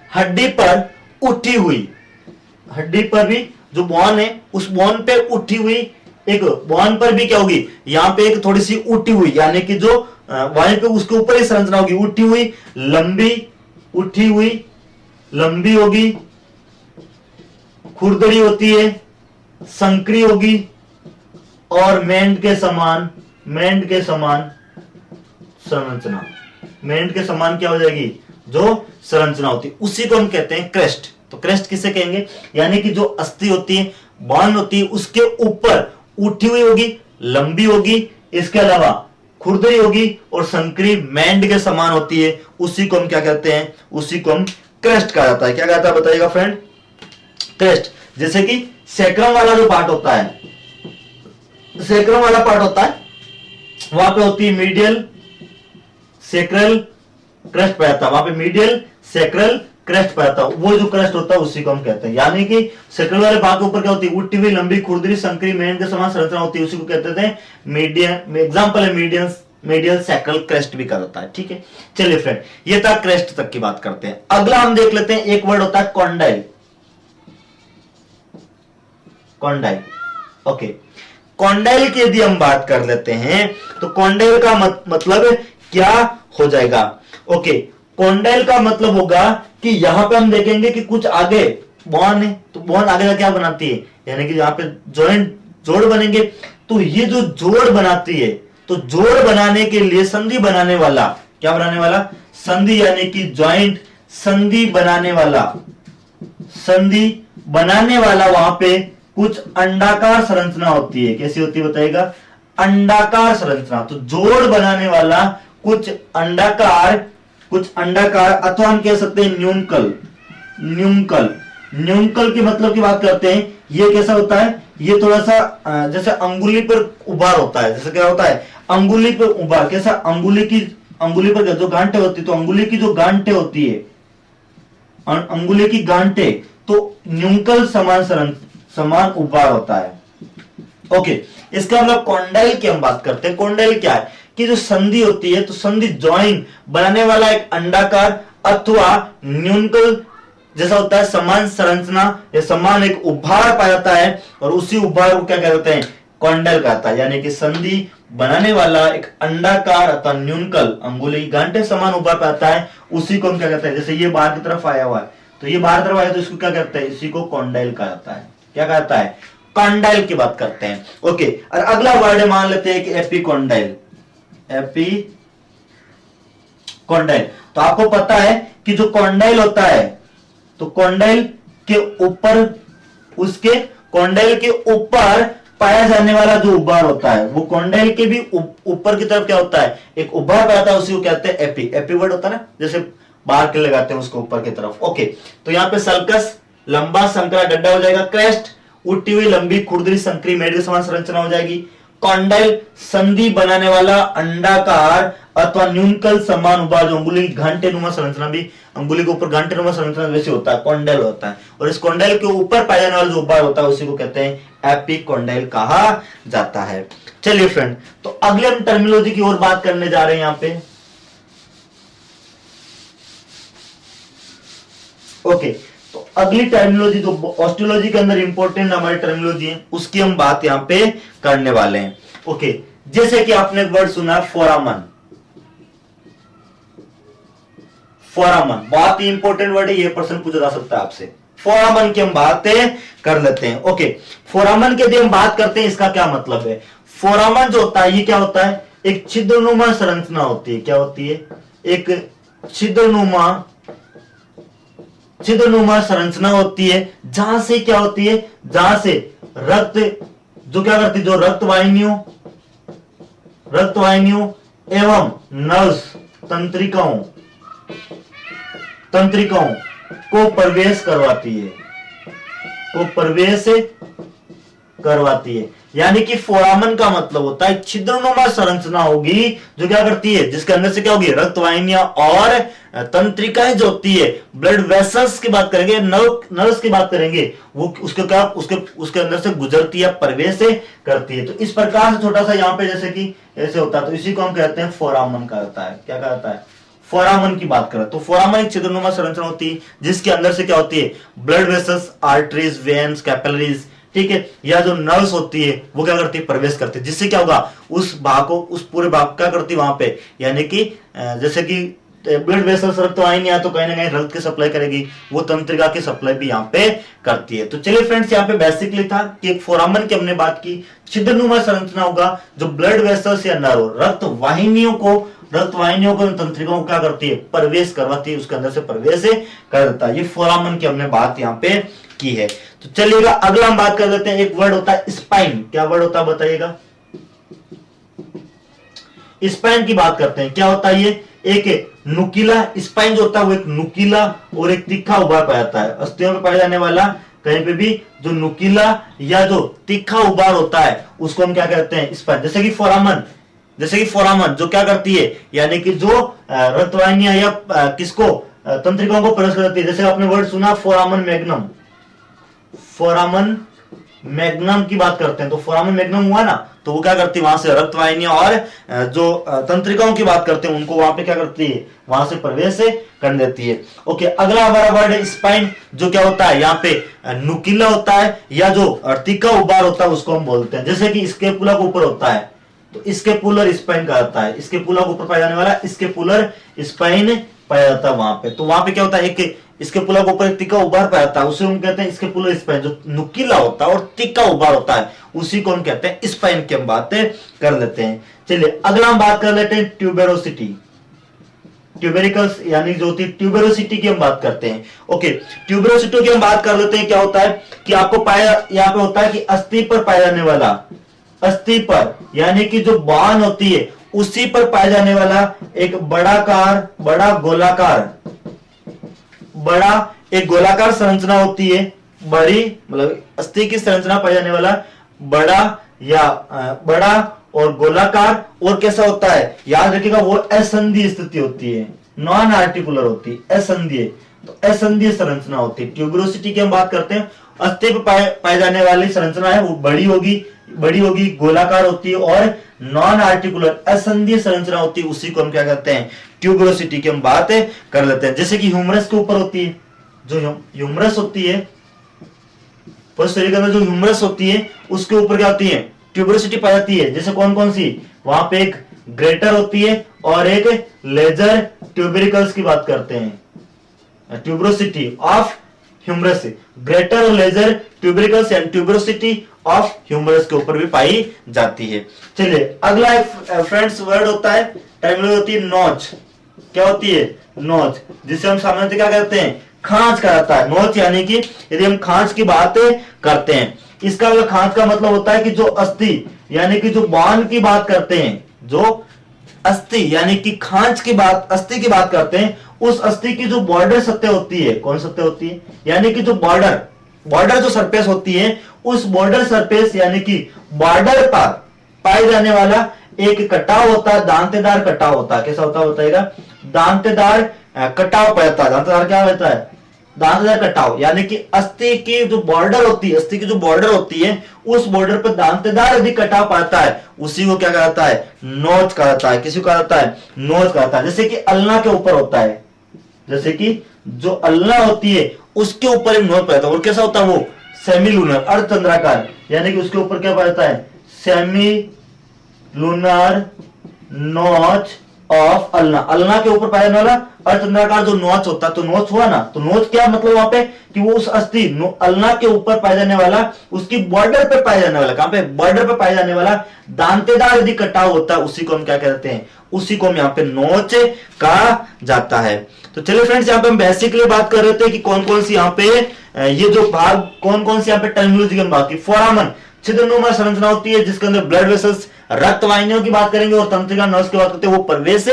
हड्डी पर उठी हुई, हड्डी पर भी जो बॉन है उस बॉन पे उठी हुई, एक बॉन पर भी क्या होगी, यहां पे एक थोड़ी सी उठी हुई यानी कि जो वहीं पे उसके ऊपर ही संरचना होगी, उठी हुई, लंबी, उठी हुई लंबी होगी, खुरदरी होती है, संकरी होगी और मेंढ के समान संरचना। मेंढ के समान क्या हो जाएगी? जो संरचना होती है, उसी को हम कहते हैं क्रेस्ट। तो क्रेस्ट किसे कहेंगे? यानी कि जो अस्थि होती है, बॉन होती है, उसके ऊपर उठी हुई होगी, लंबी होगी, इसके अलावा खुरदरी होगी और संकरी मेंढ के समान होती है, उसी को हम क्या कहते हैं? उसी को हम क्रेस्ट कहा जाता है। क्या कहता है बताइएगा फ्रेंड? क्रेस्ट। जैसे कि सैक्रम वाला जो पार्ट होता है, सैक्रम वाला पार्ट होता है, वहां पे होती है मीडियल सैक्रल क्रेस्ट पाया था, वहां पे मीडियल सैक्रल क्रेस्ट पाया था। वो जो क्रेस्ट होता है उसी को हम कहते हैं। यानी कि सैक्रल वाले भाग के ऊपर क्या होती है? उठी हुई, लंबी, खुरदरी, संकरी, मेंढ के समान संरचना होती है, उसी को कहते थे मीडियन। एग्जांपल है मीडियल सैक्रल क्रेस्ट भी कहता है। ठीक है, चलिए फ्रेंड, ये था क्रेस्ट तक की बात करते हैं। अगला हम देख लेते हैं, एक वर्ड होता है कॉन्डाइल। कॉन्डाइल। ओके, कॉन्डाइल की यदि हम बात कर लेते हैं तो कॉन्डाइल का मतलब क्या हो जाएगा? ओके, कॉन्डाइल का मतलब होगा कि यहां पे हम देखेंगे कि कुछ आगे बोन है, तो बोन आगे का क्या बनाती है, यानी कि यहां पे जॉइंट जोड़ बनेंगे, तो ये जो जोड़ बनाती है, तो जोड़ बनाने के लिए संधि बनाने वाला, क्या बनाने वाला? संधि, यानी कि जॉइंट, संधि बनाने वाला, संधि बनाने वाला वहां पे कुछ अंडाकार संरचना होती है। कैसी होती है बताइएगा? अंडाकार संरचना। तो जोड़ बनाने वाला कुछ अंडाकार अथवा हम कह सकते हैं न्यूनकल। न्यूनकल के मतलब की बात करते हैं, ये कैसा होता है? ये थोड़ा सा जैसे अंगुली पर उभार होता है। जैसे क्या होता है? अंगुली पर उभार। कैसा? अंगुली पर जो गांठें होती है, तो अंगुली की जो गांठें होती है, अंगुली की गांठें, तो न्यूनकल समान उभार होता है। ओके, इसका मतलब कॉन्डाइल की हम बात करते हैं। कॉन्डाइल क्या है? कि जो संधि होती है, तो संधि जॉइंट बनाने वाला एक अंडाकार अथवा न्यूनकल जैसा होता है, समान संरचना या समान एक उभार पाया जाता है, और उसी उभार को क्या कहते हैं? कॉन्डाइल कहता है। यानी कि संधि बनाने वाला एक अंडाकार अथवा न्यूनकल, अंगुली गांठें समान उभार पाता है, उसी को हम क्या कहते हैं? जैसे ये बाहर की तरफ आया हुआ है, तो ये बाहर तरफ आया, तो इसको क्या कहते हैं? इसी को कॉन्डाइल कहा जाता है। क्या कहता है? कॉन्डाइल की बात करते हैं। ओके, और अगला वर्ड मान लेते हैं कि एपिकॉन्डाइल। एपिकॉन्डाइल, तो आपको पता है कि जो कॉन्डाइल होता है, तो कॉन्डाइल के ऊपर, उसके कॉन्डाइल के ऊपर पाया जाने वाला जो उभार होता है, वो कॉन्डाइल के भी ऊपर की तरफ क्या होता है? एक उभार पाया जाता है, उसी को कहते हैं एपी। एपी वर्ड होता है ना, जैसे बाहर के लगाते हैं उसको ऊपर की तरफ। ओके, तो यहां पे सल्कस, लंबा संकरा डंडा हो जाएगा। क्रेस्ट, उठी हुई लंबी खुरदरी संकरी मेड के समान संरचना हो जाएगी। कॉन्डाइल, संधि बनाने वाला अंडाकार अथवा न्यूनकल समान उभार, जो अंगुली घंटे नुमा संरचना, भी अंगुली के ऊपर घंटे नुमा संरचना वैसे होता है, कॉन्डाइल होता है। और इस कॉन्डाइल के ऊपर पाया जाने वाला जो उभार होता है, उसी को कहते हैं एपिकॉन्डाइल कहा जाता है। चलिए फ्रेंड, तो अगले हम टर्मिनोलॉजी की ओर बात करने जा रहे हैं यहां पे। ओके, तो अगली टर्मिनोलॉजी जो ऑस्टियोलॉजी के अंदर इंपॉर्टेंट हमारी टर्मिनोलॉजी है, उसकी हम बात यहां पे करने वाले हैं। ओके, जैसे कि आपने एक वर्ड सुना, फोरामन। फोरामन बहुत ही इंपॉर्टेंट वर्ड है, ये प्रश्न पूछा जा सकता है आपसे। फोरामन की हम बातें कर लेते हैं। ओके, फोरामन के यदि हम बात करते हैं, इसका क्या मतलब है? फोरामन जो होता है, ये क्या होता है? एक छिद्रनुमा संरचना होती है। क्या होती है? एक छिद्रनुमा संरचना होती है, जहां से क्या होती है? जहां से रक्त, जो क्या करती है? जो रक्तवाहिनियों एवं नर्व्स, तंत्रिकाओं को प्रवेश करवाती है। यानी कि फोरामन का मतलब होता है छिद्रनुमा संरचना होगी, जो क्या करती है? जिसके अंदर से क्या होगी? रक्तवाहिनियां और तंत्रिकाएं जो होती है, ब्लड वेसल्स की बात करेंगे, नर्व्स की बात करेंगे, वो उसके अंदर से गुजरती है, प्रवेश करती है। तो इस प्रकार से छोटा सा यहाँ पे जैसे कि ऐसे होता है, तो इसी को हम कहते हैं फोरामन कहता है। क्या कहता है? फोरामन की बात करें तो फोरामन एक छिद्रनुमा संरचना होती है, जिसके अंदर से क्या होती है? Blood vessels, arteries, veins, capillaries, ठीक है, या जो नर्व्स होती है, वो क्या करती है? प्रवेश करती है। जिससे क्या होगा? उस पूरे भाग क्या करती है वहां पे, यानी कि जैसे कि ब्लड वेसल्स, रक्तवाहिनियां, तो कहीं ना कहीं रक्त की सप्लाई करेगी, वो तंत्रिका की सप्लाई भी यहाँ पे करती है। तो चलिए फ्रेंड्स, यहाँ पे बेसिकली था कि एक फोरामन की हमने बात की, छिद्रनुमा संरचना होगा, जो ब्लड वेसल्स या नर्व, रक्तवाहिनियों को तंत्रिकाओं को क्या करती है? प्रवेश करवाती है, उसके अंदर से प्रवेश कर देता है। ये फोरामन की हमने बात यहाँ पे की है। तो चलिएगा, अगला हम बात कर लेते हैं। एक वर्ड होता है स्पाइन। क्या वर्ड होता है बताइएगा? स्पाइन की बात करते हैं। क्या होता है ये? एक नुकीला स्पाइन जो होता है, वो एक नुकीला और एक तीखा उभार पाया जाता है। अस्थियों में पाया जाने वाला कहीं पे भी जो नुकीला या जो तीखा उभार होता है, उसको हम क्या कहते हैं? स्पाइन। जैसे कि फोरामन जो क्या करती है, यानी कि जो रक्तवाहिनियां या किसको, तंत्रिकाओं को प्रवेश करती है। जैसे आपने वर्ड सुना फोरामन मैग्नम की बात करते हैं, तो फोरामन मैग्नम हुआ ना, तो वो क्या करती है, वहां से रक्त वाहिनियां और जो तंत्रिकाओं की बात करते हैं उनको वहां पे क्या करती है, वहां से प्रवेश कर देती है। ओके, अगला हमारा वर्ड है स्पाइन, जो क्या होता है यहाँ पे नुकीला होता है या जो तीखा उबार होता है उसको हम बोलते हैं। जैसे कि स्केपुला के ऊपर होता है तो स्केपुलर स्पाइन कहा जाता है, स्केपुला के ऊपर पाया जाने वाला स्केपुलर स्पाइन पाया जाता है वहां पे। तो वहां पे क्या होता है, एक स्केपुला के ऊपर एक तीखा उबार पाया जाता है, उसे हम कहते हैं स्केपुलर स्पाइन। जो नुकीला होता है और तीखा उबार होता है उसी को हम कहते हैं स्पाइन की हम बातें कर लेते हैं। चलिए अगला हम बात कर लेते हैं ट्यूबेरोसिटी, ट्यूबेरिकल्स यानी जो होती है ट्यूबेरोसिटी की हम बात करते हैं। ओके, ट्यूबेरोसिटी की हम बात कर लेते हैं। क्या होता है कि आपको पाया यहाँ पे होता है कि अस्थि पर पाया जाने वाला, अस्थि पर यानी कि जो बान होती है उसी पर पाया जाने वाला एक बड़ा गोलाकार संरचना होती है, बड़ी मतलब अस्थि की संरचना पाया जाने वाला बड़ा और गोलाकार, और कैसा होता है याद रखिएगा, वो असंधीय स्थिति होती है, नॉन आर्टिकुलर होती है, असंधीय। तो असंधीय संरचना होती है। ट्यूबरोसिटी की हम बात करते हैं, अस्थि पर पाए जाने वाली संरचना है वो बड़ी होगी, गोलाकार होती है और नॉन आर्टिकुलर असंधीय संरचना होती है, उसी को हम क्या कहते हैं, ट्यूबरोसिटी की हम बात कर लेते हैं। जैसे कि ह्यूमरस के ऊपर होती है, जो ह्यूमरस होती है, शरीर के अंदर जो ह्यूमरस होती है उसके ऊपर क्या होती है, ट्यूबरोसिटी पाई जाती है। जैसे कौन कौन सी, वहां पे एक ग्रेटर होती है और एक लेजर ट्यूबरिकल्स की बात करते हैं। ट्यूबरोसिटी ऑफ ह्यूमरस, ग्रेटर और lesser tubercles and tuberosity of humerus के ऊपर भी पाई जाती है। चलिए अगला एक फ्रेंड्स वर्ड होता है, टर्मिनोलॉजी होती है नोच। क्या होती है, नोच, जिसे हम सामान्यतः क्या कहते हैं, खांच का जाता है। नोच यानी कि यदि हम खांच की बात करते हैं, इसका खांच का मतलब होता है कि जो अस्थि यानी कि जो बाण की बात करते हैं, जो अस्थि यानी कि खांच की बात, अस्थि की बात करते हैं, उस अस्थि की जो बॉर्डर सतह होती है, कौन सतह होती है, यानी कि जो बॉर्डर जो सरफेस होती है, उस बॉर्डर सरफेस यानी कि बॉर्डर पर पाए जाने वाला एक कटाव होता है, दांतेदार कटाव होता है। कैसा होता है बताएगा, दांतेदार कटाव पाया जाता है। दांतेदार क्या होता है, दांतेदार कटाव, यानी कि अस्थि की जो बॉर्डर होती है, अस्थि की जो बॉर्डर होती है उस बॉर्डर पर दांतेदार यदि कटाव पाता है उसी को क्या कहता है, नोच कहा जाता है। किसी को कहा जाता है, नोच कहा जाता है। जैसे कि अल्ना के ऊपर होता है, जैसे कि जो अल्ना होती है उसके ऊपर एक नोच पाया जाता है। और कैसा होता है वो, सेमी लूनर, अर्धचंद्राकार, यानी कि उसके ऊपर क्या पाया जाता है, सेमी लूनर नोच ऑफ अल्ना। अल्ना के ऊपर पाया जाने वाला अर्धचंद्राकार जो नोच होता है, तो नोच हुआ ना, तो नोच क्या मतलब वहां पे कि वो उस अस्थि अल्ना के ऊपर पाया जाने वाला, उसकी बॉर्डर पे पाया जाने वाला, कहां पे, बॉर्डर पे पाया जाने वाला दांतेदार यदि कटाव होता है उसी को हम क्या कहते हैं, उसी को हम यहाँ पे नोच कहा जाता है। तो चलिए फ्रेंड्स, यहाँ पे हम बेसिकली बात कर रहे थे कि कौन कौन सी यहाँ पे ये जो भाग, कौन कौन सी यहाँ पे टर्मिनोलॉजी की बात की। फोरामन छिद्रनुमा संरचना होती है जिसके अंदर ब्लड वेसल्स, रक्त वाहिनियों की बात करेंगे, और तंत्रिका नर्व्स की बात करते हैं, वो प्रवेश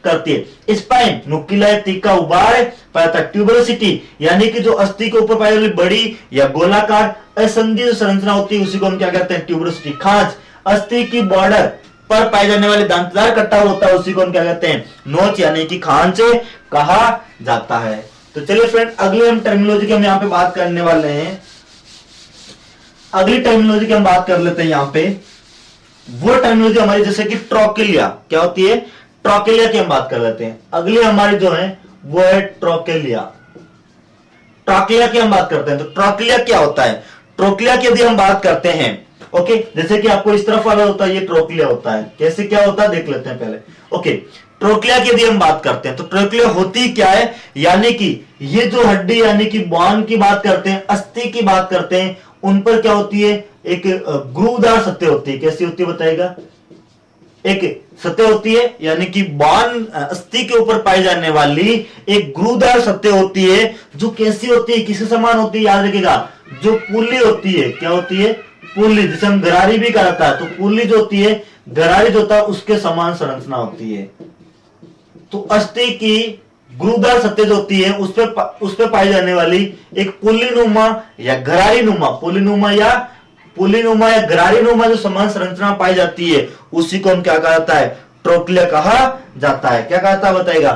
करती है। स्पाइन नुकीला तीखा उबार पाया जाता है। ट्यूबरोसिटी यानी कि जो अस्थि के ऊपर पाई जाने वाली बड़ी या गोलाकार असंधीय संरचना होती है उसी को हम क्या कहते हैं, ट्यूबरोसिटी। खांच अस्थि की बॉर्डर पर पाए जाने वाले दांतेदार कटाव होता है उसी को हम क्या कहते हैं, नोच यानी कि खांच कहा जाता है। तो चलिए फ्रेंड, अगले हम टर्मिनोलॉजी की हम यहाँ पे बात करने वाले हैं। अगली टर्मिनोलॉजी की हम बात कर लेते हैं यहाँ पे, वो टर्मिनोलॉजी हमारी जैसे कि ट्रोकेलिया, क्या होती है, ट्रोकेलिया की हम बात कर लेते हैं। अगली हमारी जो है वो है ट्रोकेलिया। ट्रोकेलिया की हम बात करते हैं, तो ट्रोकेलिया क्या होता है, ट्रोकेलिया की यदि हम बात करते हैं, ओके, जैसे कि आपको इस तरफ वाला होता है, ये ट्रोकेलिया होता है। कैसे क्या होता है देख लेते हैं पहले। ओके, ट्रोकेलिया की यदि हम बात करते हैं तो ट्रोकेलिया होती क्या है, यानी कि ये जो हड्डी यानी कि बॉन की बात करते हैं, अस्थि की बात करते हैं, उन पर क्या होती है, एक ग्रूवदार सतह होती है। कैसी होती है बताएगा, एक सतह होती है, यानी कि बॉन अस्थि के ऊपर पाई जाने वाली एक ग्रूवदार सतह होती है, जो कैसी होती है, किसी समान होती है, याद रखिएगा, जो पुल्ली होती है। क्या होती है, पुल्ली, जिसे हम गरारी भी कहता है। तो पुल्ली जो होती है, गरारी जो होता है उसके समान संरचना होती है। तो अस्थि की ग्रूवदार सतह जो होती है उस पे पाई जाने वाली एक पुल्लीनुमा या गरारीनुमा, पुल्लीनुमा या गरारीनुमा जो समान संरचना पाई जाती है उसी को हम क्या कहा जाता है, ट्रोकेलिया कहा जाता है। क्या कहता है बताएगा,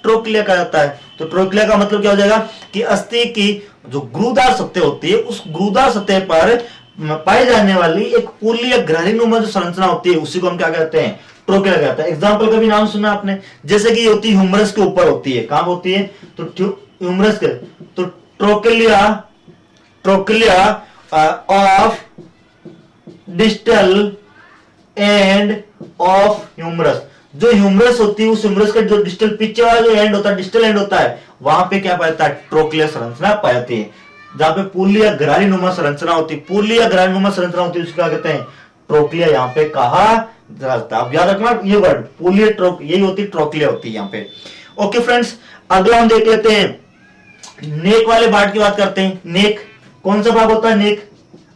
ट्रोकेलिया कहा जाता है। तो ट्रोकेलिया का मतलब क्या हो जाएगा कि अस्थि की जो ग्रूवदार सतह होती है उस ग्रूवदार सतह पर पाई जाने वाली एक पूली या ग्रहणीनुमा जो संरचना होती है उसी को हम क्या कहते हैं, ट्रोकिया कहते हैं। एग्जाम्पल का भी नाम सुना आपने, जैसे कि ये होती है ह्यूमरस के ऊपर होती है, कहां होती है, तो ह्यूमरस के, तो trochlea of distal end of humerus. जो ह्यूमरस होती है उस ह्यूमरस का जो डिस्टल पीछे वाला जो एंड होता है, डिस्टल एंड होता है, वहां पे क्या पाया जाता है, ट्रोकिलिया संरचना पाई जाती है। जहां पे पूली या ग्रारीनुमा संरचना होती है, पूली या ग्रारीनुमा संरचना होती है, उसको क्या कहते हैं, ट्रोकिलिया यहाँ पे कहा जाता है। अब याद रखना ये वर्ड पूली यही होती है, ट्रोकिलिया होती है यहाँ पे। ओके फ्रेंड्स, अगला हम देख लेते हैं, नेक वाले पार्ट की बात करते हैं। नेक कौन सा भाग होता है, नेक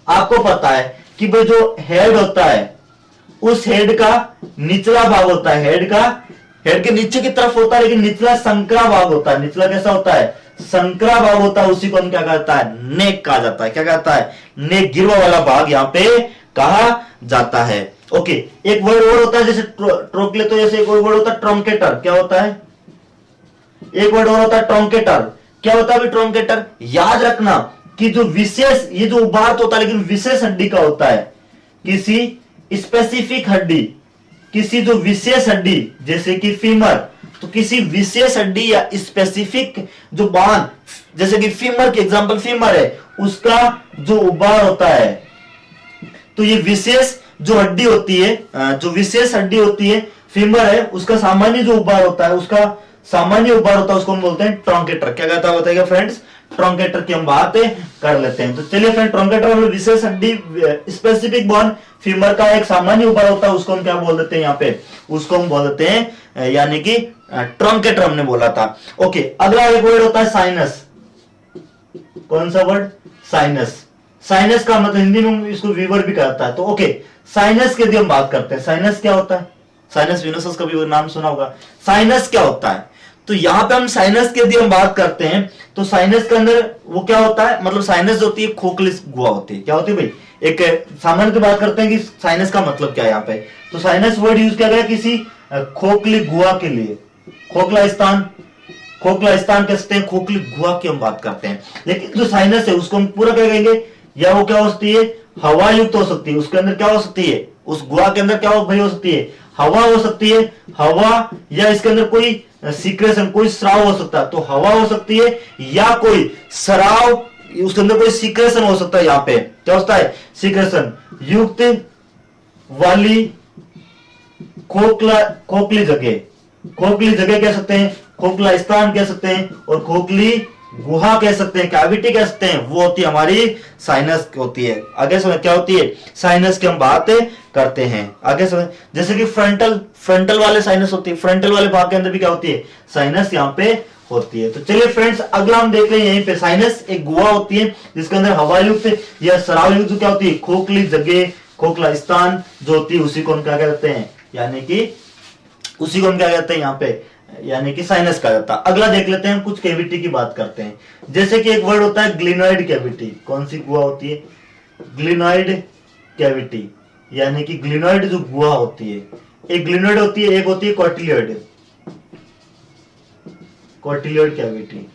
आपको पता है कि भाई जो हेड होता है उस हेड का निचला भाग होता है, हेड के नीचे की तरफ होता है, लेकिन निचला संकरा भाग होता है। निचला कैसा होता है, संकरा भाग होता है, उसी को हम क्या कहता है, नेक कहा जाता है। क्या कहता है, नेक, गिरवा वाला भाग यहाँ पे कहा जाता है। ओके, एक वर्ड और होता है जैसे ट्रोकले, तो जैसे एक वर्ड होता है ट्रंकेटर। क्या होता है, एक वर्ड और होता है ट्रंकेटर। क्या होता है ट्रंकेटर, याद रखना कि जो विशेष, ये जो उबार होता है लेकिन विशेष हड्डी का होता है, किसी स्पेसिफिक हड्डी, किसी जो विशेष हड्डी, जैसे कि फीमर, तो किसी विशेष हड्डी या स्पेसिफिक जो बांध, जैसे कि फीमर की एग्जांपल फीमर है, उसका जो उबार होता है, तो ये विशेष जो हड्डी होती है, जो विशेष हड्डी होती है फीमर है, उसका सामान्य जो उबार होता है, उसका सामान्य उबार होता है, उसको हम बोलते हैं ट्रंकेटर। क्या कहता है बताइएगा फ्रेंड्स, ट्रंकेटर की हम बात कर लेते हैं। तो चलिए फ्रेंड, ट्रंकेटर मतलब विशेष हड्डी, स्पेसिफिक बोन, फीमर का एक सामान्य उबार होता है, उसको हम क्या बोल देते हैं यहाँ पे, उसको हम बोल देते हैं यानी कि ट्रंकेटर हमने बोला था। ओके, अगला एक वर्ड होता है साइनस। कौन सा वर्ड, साइनस। साइनस का मतलब हिंदी में इसको वीवर भी कहता है। तो ओके, साइनस की हम बात करते हैं, साइनस क्या होता है, साइनस विनोसस का भी नाम सुना होगा। साइनस क्या होता है, तो यहां पे हम साइनस की हम बात करते हैं, तो साइनस के अंदर वो क्या होता है, मतलब साइनस होती है खोखली गुहा होती है। क्या होती है भाई, एक सामान्य की बात करते हैं कि साइनस का मतलब क्या है यहाँ पे, तो साइनस वर्ड यूज किया गया किसी खोखली गुहा के लिए। खोखला स्थान कह सकते हैं, खोखली गुहा की हम बात करते हैं। लेकिन जो साइनस है उसको हम पूरा क्या कहेंगे, या वो क्या हो सकती है, हवा युक्त हो सकती है, उसके अंदर क्या हो सकती है, उस गुहा के अंदर क्या हो सकती है, हवा हो सकती है, हवा, या इसके अंदर कोई सीक्रेशन, कोई स्राव हो सकता है, तो हवा हो सकती है, या कोई स्राव, उसके अंदर कोई सीक्रेशन हो सकता है। यहाँ पे क्या होता है, सीक्रेशन युक्त वाली खोखली जगह कह सकते हैं, खोखला स्थान कह सकते हैं, और खोखली गुहा कह सकते हैं, कैविटी कह सकते हैं, वो होती है हमारी साइनस होती है। आगे समझ क्या होती है, साइनस की हम बात करते हैं। आगे समझ, जैसे कि फ्रंटल वाले साइनस होती है, फ्रंटल वाले भाग के अंदर भी क्या होती है, साइनस यहाँ पे होती है। तो चलिए फ्रेंड्स, अगला हम देख लें यहीं पे, साइनस एक गुहा होती है जिसके अंदर हवा युक्त या स्राव युक्त क्या होती है, खोखली जगह, खोखला स्थान जो होती है, उसी को हम क्या कहते हैं, यानी कि उसी को हम क्या कहते हैं यहाँ पे, यानी कि साइनस कहा जाता है। अगला देख लेते हैं, कुछ कैविटी की बात करते हैं। जैसे कि एक वर्ड होता है ग्लिनॉइड कैविटी। कौन सी गुहा होती है, ग्लिनॉइड कैविटी, यानी कि ग्लिनॉइड जो गुहा होती है, एक ग्लिनॉइड होती है, एक होती है कॉटिलियड कैविटी।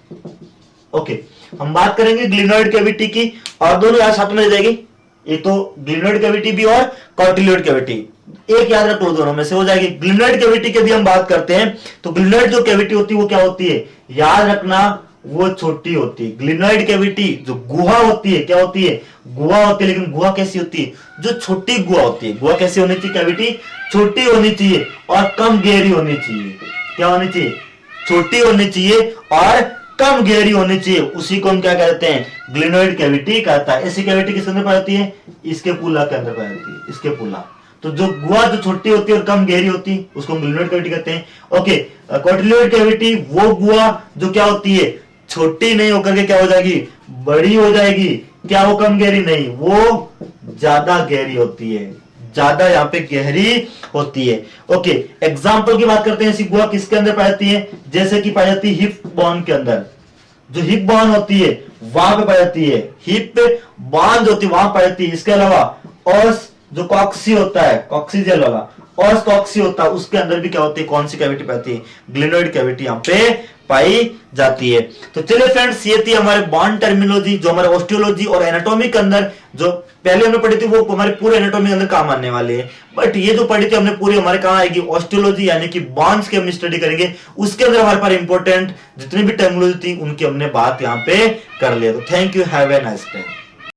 ओके, हम बात करेंगे ग्लिनॉइड कैविटी की, और दोनों याद साथ में जाएगी, एक तो ग्लिनॉइड कैविटी भी और कॉटिलियड कैविटी, एक याद रख लो, दोनों में से हो जाएगी। ग्लिनॉइड कैविटी की भी हम बात करते हैं, तो ग्लिनॉइड जो कैविटी होती है वो क्या होती है, याद रखना, वो छोटी होती है। ग्लिनॉइड कैविटी जो गुहा होती है, क्या होती है, गुहा होती है, लेकिन गुहा कैसी होती है, जो छोटी गुहा होती है। गुहा कैसी होनी चाहिए, कैविटी छोटी होनी चाहिए और कम गहरी होनी चाहिए। क्या होनी चाहिए, छोटी होनी चाहिए और कम गहरी होनी चाहिए, उसी को हम क्या कहते हैं, ग्लिनॉइड कैविटी कहता है। ऐसी कैविटी किस अंदर पाई जाती है, इसके पुला के अंदर पाई जाती है, इसके पुला। तो जो गुहा जो छोटी होती है और कम गहरी होती है, उसको हम ग्लिनॉइड कैविटी कहते हैं। ओके, कॉटिलियड कैविटी वो गुहा जो क्या होती है, छोटी नहीं होकर के क्या हो जाएगी, बड़ी हो जाएगी। क्या वो कम गहरी नहीं, वो ज्यादा गहरी होती है, ज्यादा यहाँ पे गहरी होती है। ओके, एग्जाम्पल की बात करते हैं, ऐसी गुहा किसके अंदर पाई जाती है, जैसे कि पाई जाती है हिप बोन के अंदर। जो हिप बोन होती है वहां पे पाई जाती है, हिप बोन जो होती है वहां पाई जाती है। इसके अलावा ऑस जो कॉक्सी होता है, कॉक्सीजेल वाला ऑस कॉक्सी होता है, उसके अंदर भी क्या होती है, कौन सी कैविटी पाई जाती है, ग्लिनॉइड कैविटी यहाँ पे पाई जाती है। तो चलिए फ्रेंड्स, ये थी हमारे बॉन्ड टर्मिनोलॉजी जो हमारे ऑस्टियोलॉजी और एनाटॉमी के अंदर जो पहले हमने पढ़ी थी वो हमारे पूरे एनाटॉमी के अंदर काम आने वाली है। बट ये जो पढ़ी थी हमने पूरी हमारे कहां आएगी, ऑस्टियोलॉजी यानी कि बॉन्ड्स की हम स्टडी करेंगे, उसके अंदर हमारे पास इंपॉर्टेंट जितनी भी टर्मिनोलॉजी थी उनकी हमने बात यहाँ पे कर लिया। तो thank you, have a nice day.